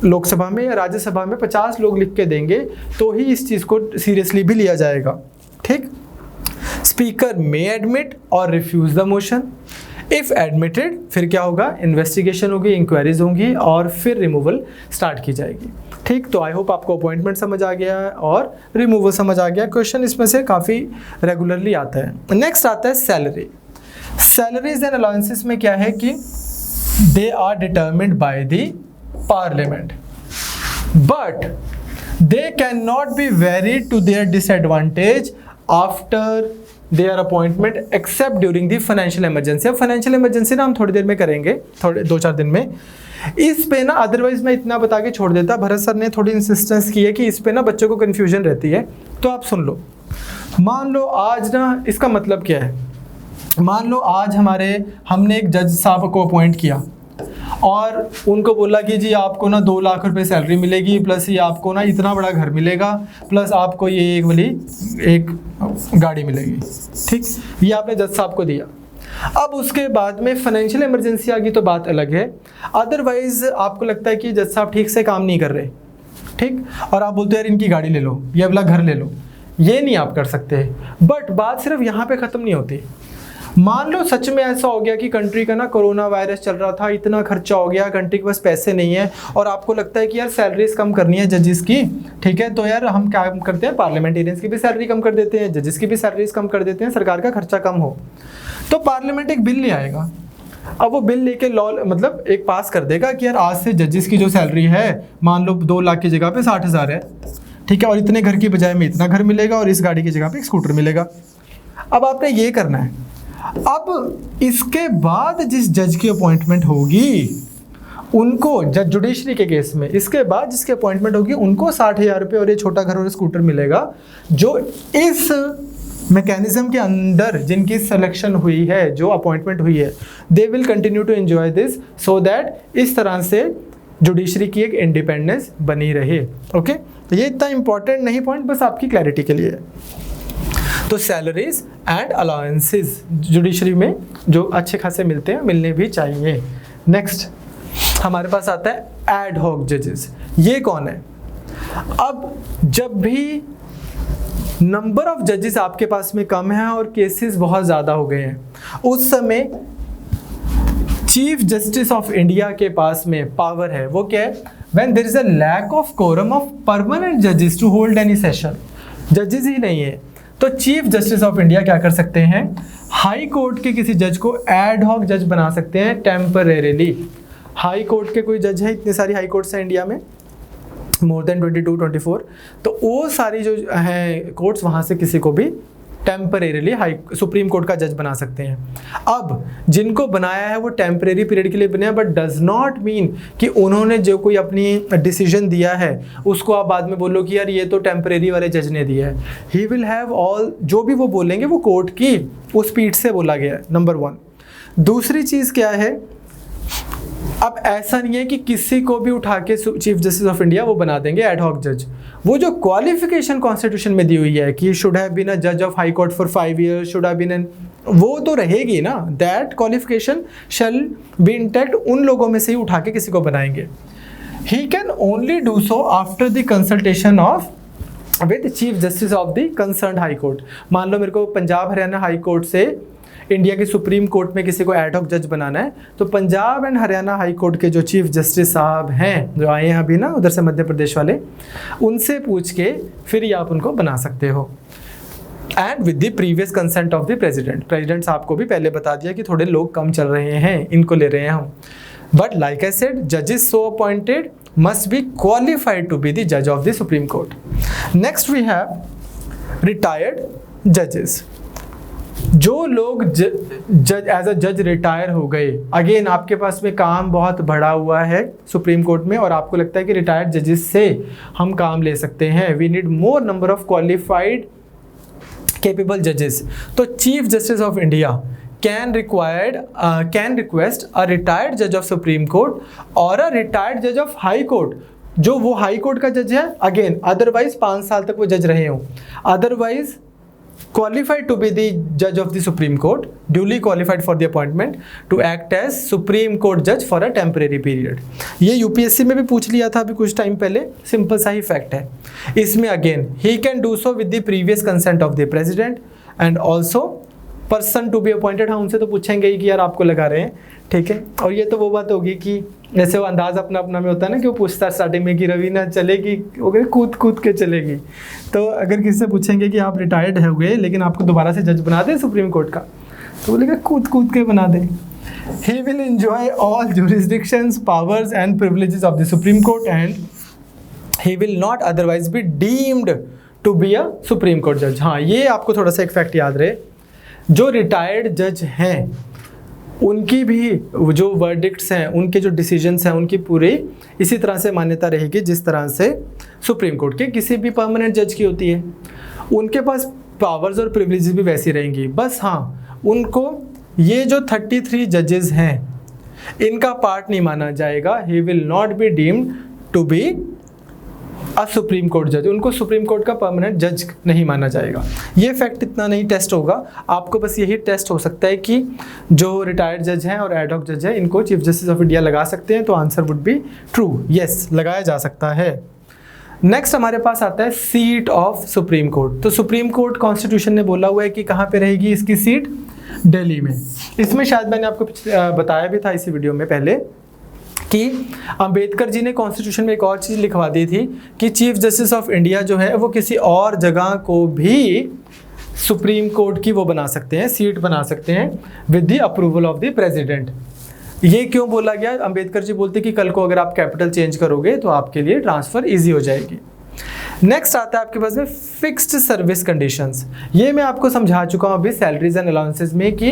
[SPEAKER 1] लोकसभा में या राज्यसभा में 50 लोग लिख के देंगे तो ही इस चीज़ को सीरियसली भी लिया जाएगा, ठीक। स्पीकर मे एडमिट और refuse the motion, if admitted फिर क्या होगा, इन्वेस्टिगेशन होगी, इंक्वायरीज होंगी और फिर रिमूवल स्टार्ट की जाएगी, ठीक। तो आई होप आपको अपॉइंटमेंट समझ आ गया है और रिमूवल समझ आ गया। क्वेश्चन इसमें से काफ़ी रेगुलरली आता है। नेक्स्ट आता है सैलरी। सैलरीज एंड अलाउंसेस में क्या है कि they are determined by the parliament, but they can not be varied to their disadvantage after their appointment except during the financial emergency. अब फाइनेंशियल इमरजेंसी ना हम थोड़ी देर में करेंगे, थोड़े 2-4 दिन में। इस पे ना अदरवाइज मैं इतना बता के छोड़ देता, भरत सर ने थोड़ी इंसिस्टेंस की है कि इस पे ना बच्चों को कन्फ्यूजन रहती है, तो आप सुन लो। मान लो आज ना, इसका मतलब क्या है, मान लो आज हमने एक जज साहब को अपॉइंट किया और उनको बोला कि जी आपको ना 2 लाख रुपए सैलरी मिलेगी, प्लस ये आपको ना इतना बड़ा घर मिलेगा, प्लस आपको ये एक गाड़ी मिलेगी, ठीक। ये आपने जज साहब को दिया। अब उसके बाद में फाइनेंशियल इमरजेंसी आ गई तो बात अलग है। अदरवाइज आपको लगता है कि जज साहब ठीक से काम नहीं कर रहे, ठीक, और आप बोलते हो यार इनकी गाड़ी ले लो, ये वाला घर ले लो, ये नहीं आप कर सकते। बट बात सिर्फ यहाँ पे ख़त्म नहीं होती। मान लो सच में ऐसा हो गया कि कंट्री का ना कोरोना वायरस चल रहा था, इतना खर्चा हो गया, कंट्री के पास पैसे नहीं है, और आपको लगता है कि यार सैलरीज कम करनी है जजेस की, ठीक है, तो यार हम क्या करते हैं, पार्लियामेंटेरियंस की भी सैलरी कम कर देते हैं, जजेस की भी सैलरीज कम कर देते हैं, सरकार का खर्चा कम हो। तो पार्लियामेंट एक बिल ले आएगा। अब वो बिल लेके लॉ मतलब एक पास कर देगा कि यार आज से जजेस की जो सैलरी है मान लो 2 लाख की जगह पे 60,000 है, ठीक है, और इतने घर की बजाय में इतना घर मिलेगा और इस गाड़ी की जगह पे एक स्कूटर मिलेगा। अब आपने ये करना है। अब इसके बाद जिस जज की अपॉइंटमेंट होगी उनको, जज जुडिशरी के केस में, इसके बाद जिसकी अपॉइंटमेंट होगी उनको 60,000 रुपये और ये छोटा घर और स्कूटर मिलेगा, जो इस मैकेनिज्म के अंदर जिनकी सिलेक्शन हुई है, जो अपॉइंटमेंट हुई है, they will continue to enjoy this, so that इस तरह से जुडिशरी की एक इंडिपेंडेंस बनी रहे। ओके, तो ये इतना इंपॉर्टेंट नहीं पॉइंट, बस आपकी क्लैरिटी के लिए। तो सैलरीज एंड अलाउंसेस जुडिशरी में जो अच्छे खासे मिलते हैं, मिलने भी चाहिए। नेक्स्ट हमारे पास आता है एड हॉक जजेस। ये कौन है? अब जब भी नंबर ऑफ जजेस आपके पास में कम है और केसेस बहुत ज़्यादा हो गए हैं, उस समय चीफ जस्टिस ऑफ इंडिया के पास में पावर है। वो क्या है? When there is a lack of quorum of permanent जजेस टू होल्ड एनी सेशन, जजेस ही नहीं है, तो चीफ जस्टिस ऑफ इंडिया क्या कर सकते हैं? हाई कोर्ट के किसी जज को एड हॉक जज बना सकते हैं टेम्परेरीली। हाई कोर्ट के कोई जज है, इतनी सारी हाई कोर्ट्स हैं इंडिया में, मोर देन 22-24, तो वो सारी जो हैं कोर्ट्स, वहाँ से किसी को भी टेम्परेरीली हाई सुप्रीम कोर्ट का जज बना सकते हैं। अब जिनको बनाया है वो टेम्परेरी पीरियड के लिए बनाया, बट डज नॉट मीन कि उन्होंने जो कोई अपनी डिसीजन दिया है उसको आप बाद में बोलो कि यार ये तो टेम्परेरी वाले जज ने दिया है। ही विल हैव ऑल, जो भी वो बोलेंगे वो कोर्ट की उस पीठ से बोला गया है, नंबर 1। दूसरी चीज़ क्या है? अब ऐसा नहीं है कि किसी को भी उठा के चीफ जस्टिस ऑफ इंडिया वो बना देंगे एड हॉक जज। वो जो क्वालिफिकेशन कॉन्स्टिट्यूशन में दी हुई है कि शुड हैव बीन अ जज of high court for 5 years, should have been an, वो तो रहेगी ना, that qualification shall be intact. उन लोगों में से ही उठा के किसी को बनाएंगे। He can only do so after the consultation of with chief justice of the concerned high court. मान लो मेरे को पंजाब हरियाणा हाई कोर्ट से इंडिया के सुप्रीम कोर्ट में किसी को एड हॉक जज बनाना है, तो Punjab and Haryana high court के जो चीफ जस्टिस साहब हैं, जो आए हैं अभी ना उधर से मध्य प्रदेश वाले, उनसे पूछ के फिर ही आप उनको बना सकते हो। And with the previous consent of the president. President साहब को भी पहले बता दिया कि थोड़े लोग कम चल रहे हैं, इनको ले रहे हैं हम। बट लाइक आई सेड, जजेस सो appointed must be qualified to be the जज of the Supreme court. Next we have retired जजेस। जो लोग जज एज अ जज रिटायर हो गए, अगेन आपके पास में काम बहुत बढ़ा हुआ है सुप्रीम कोर्ट में और आपको लगता है कि रिटायर्ड जजेस से हम काम ले सकते हैं, we need more number of qualified capable जजेस, तो chief justice of India can request a retired जज ऑफ सुप्रीम कोर्ट और अ रिटायर्ड जज ऑफ हाई कोर्ट, जो वो हाई कोर्ट का जज है, अगेन अदरवाइज 5 साल तक वो जज रहे हों, otherwise qualified to be the judge of the Supreme Court, duly qualified for the appointment to act as Supreme Court judge for a temporary period। ये यूपीएससी में भी पूछ लिया था अभी कुछ टाइम पहले, सिंपल सा ही फैक्ट है। इसमें again he can do so with the previous consent of the president and also person to be appointed। हाँ, उनसे तो पूछेंगे ही कि यार आपको लगा रहे हैं, ठीक है। और ये तो वो बात होगी कि जैसे वो अंदाज अपना अपना में होता है ना कि वो पूछता है स्टार्टिंग में कि रवीना चलेगी, वो कहते कूद कूद के चलेगी। तो अगर किसी से पूछेंगे कि आप रिटायर्ड हो गए लेकिन आपको दोबारा से जज बना दें सुप्रीम कोर्ट का, तो बोलेगा कूद कूद के बना दें। He will enjoy all jurisdictions, powers and privileges of the Supreme Court and he will not otherwise be deemed to be a Supreme Court जज। हाँ, ये आपको थोड़ा सा एक फैक्ट याद रहे, जो रिटायर्ड जज हैं उनकी भी जो वर्डिक्ट्स हैं, उनके जो डिसीजंस हैं, उनकी पूरी इसी तरह से मान्यता रहेगी जिस तरह से सुप्रीम कोर्ट के किसी भी परमानेंट जज की होती है। उनके पास पावर्स और प्रिविलेजेस भी वैसी रहेंगी, बस हाँ उनको ये जो 33 जजेस हैं इनका पार्ट नहीं माना जाएगा। He will not be deemed to be a Supreme Court जज, उनको सुप्रीम कोर्ट का परमानेंट जज नहीं माना जाएगा। ये फैक्ट इतना नहीं टेस्ट होगा आपको, बस यही टेस्ट हो सकता है कि जो रिटायर्ड जज हैं और एड हॉक जज हैं इनको चीफ जस्टिस ऑफ इंडिया लगा सकते हैं, तो answer would be true, yes लगाया जा सकता है। नेक्स्ट हमारे पास आता है सीट ऑफ सुप्रीम कोर्ट। तो सुप्रीम कोर्ट कॉन्स्टिट्यूशन ने बोला हुआ है कि कहाँ पे रहेगी इसकी सीट, दिल्ली में। इसमें शायद मैंने आपको बताया भी था इसी वीडियो में पहले कि अंबेडकर जी ने कॉन्स्टिट्यूशन में एक और चीज़ लिखवा दी थी कि चीफ जस्टिस ऑफ इंडिया जो है वो किसी और जगह को भी सुप्रीम कोर्ट की वो बना सकते हैं, सीट बना सकते हैं with the approval of the president. ये क्यों बोला गया? अंबेडकर जी बोलते कि कल को अगर आप कैपिटल चेंज करोगे तो आपके लिए ट्रांसफ़र ईजी हो जाएगी। नेक्स्ट आता है आपके पास में फिक्स्ड सर्विस कंडीशंस। ये मैं आपको समझा चुका हूँ अभी सैलरीज एंड अलाउंसेस में कि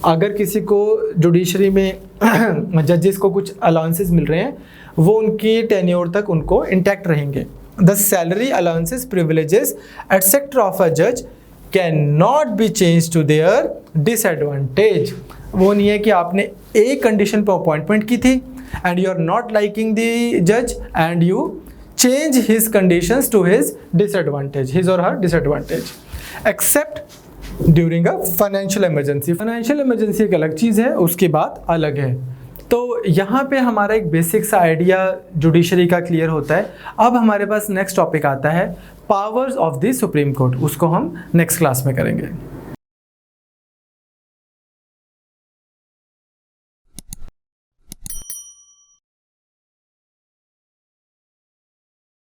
[SPEAKER 1] अगर किसी को जुडिशरी में जजेस को कुछ अलाउंसेस मिल रहे हैं वो उनकी टेन्योर तक उनको इंटैक्ट रहेंगे। The salary allowances privileges etcetera of a जज can not be change to their disadvantage. वो नहीं है कि आपने एक कंडीशन पर अपॉइंटमेंट की थी and you are not liking the जज and you change his conditions to his disadvantage, his or her disadvantage, except during a financial emergency. Financial emergency एक अलग चीज़ है, उसकी बात अलग है। तो यहाँ पे हमारा एक बेसिक सा आइडिया जुडिशरी का क्लियर होता है। अब हमारे पास नेक्स्ट टॉपिक आता है powers of the Supreme court, उसको हम नेक्स्ट क्लास में करेंगे।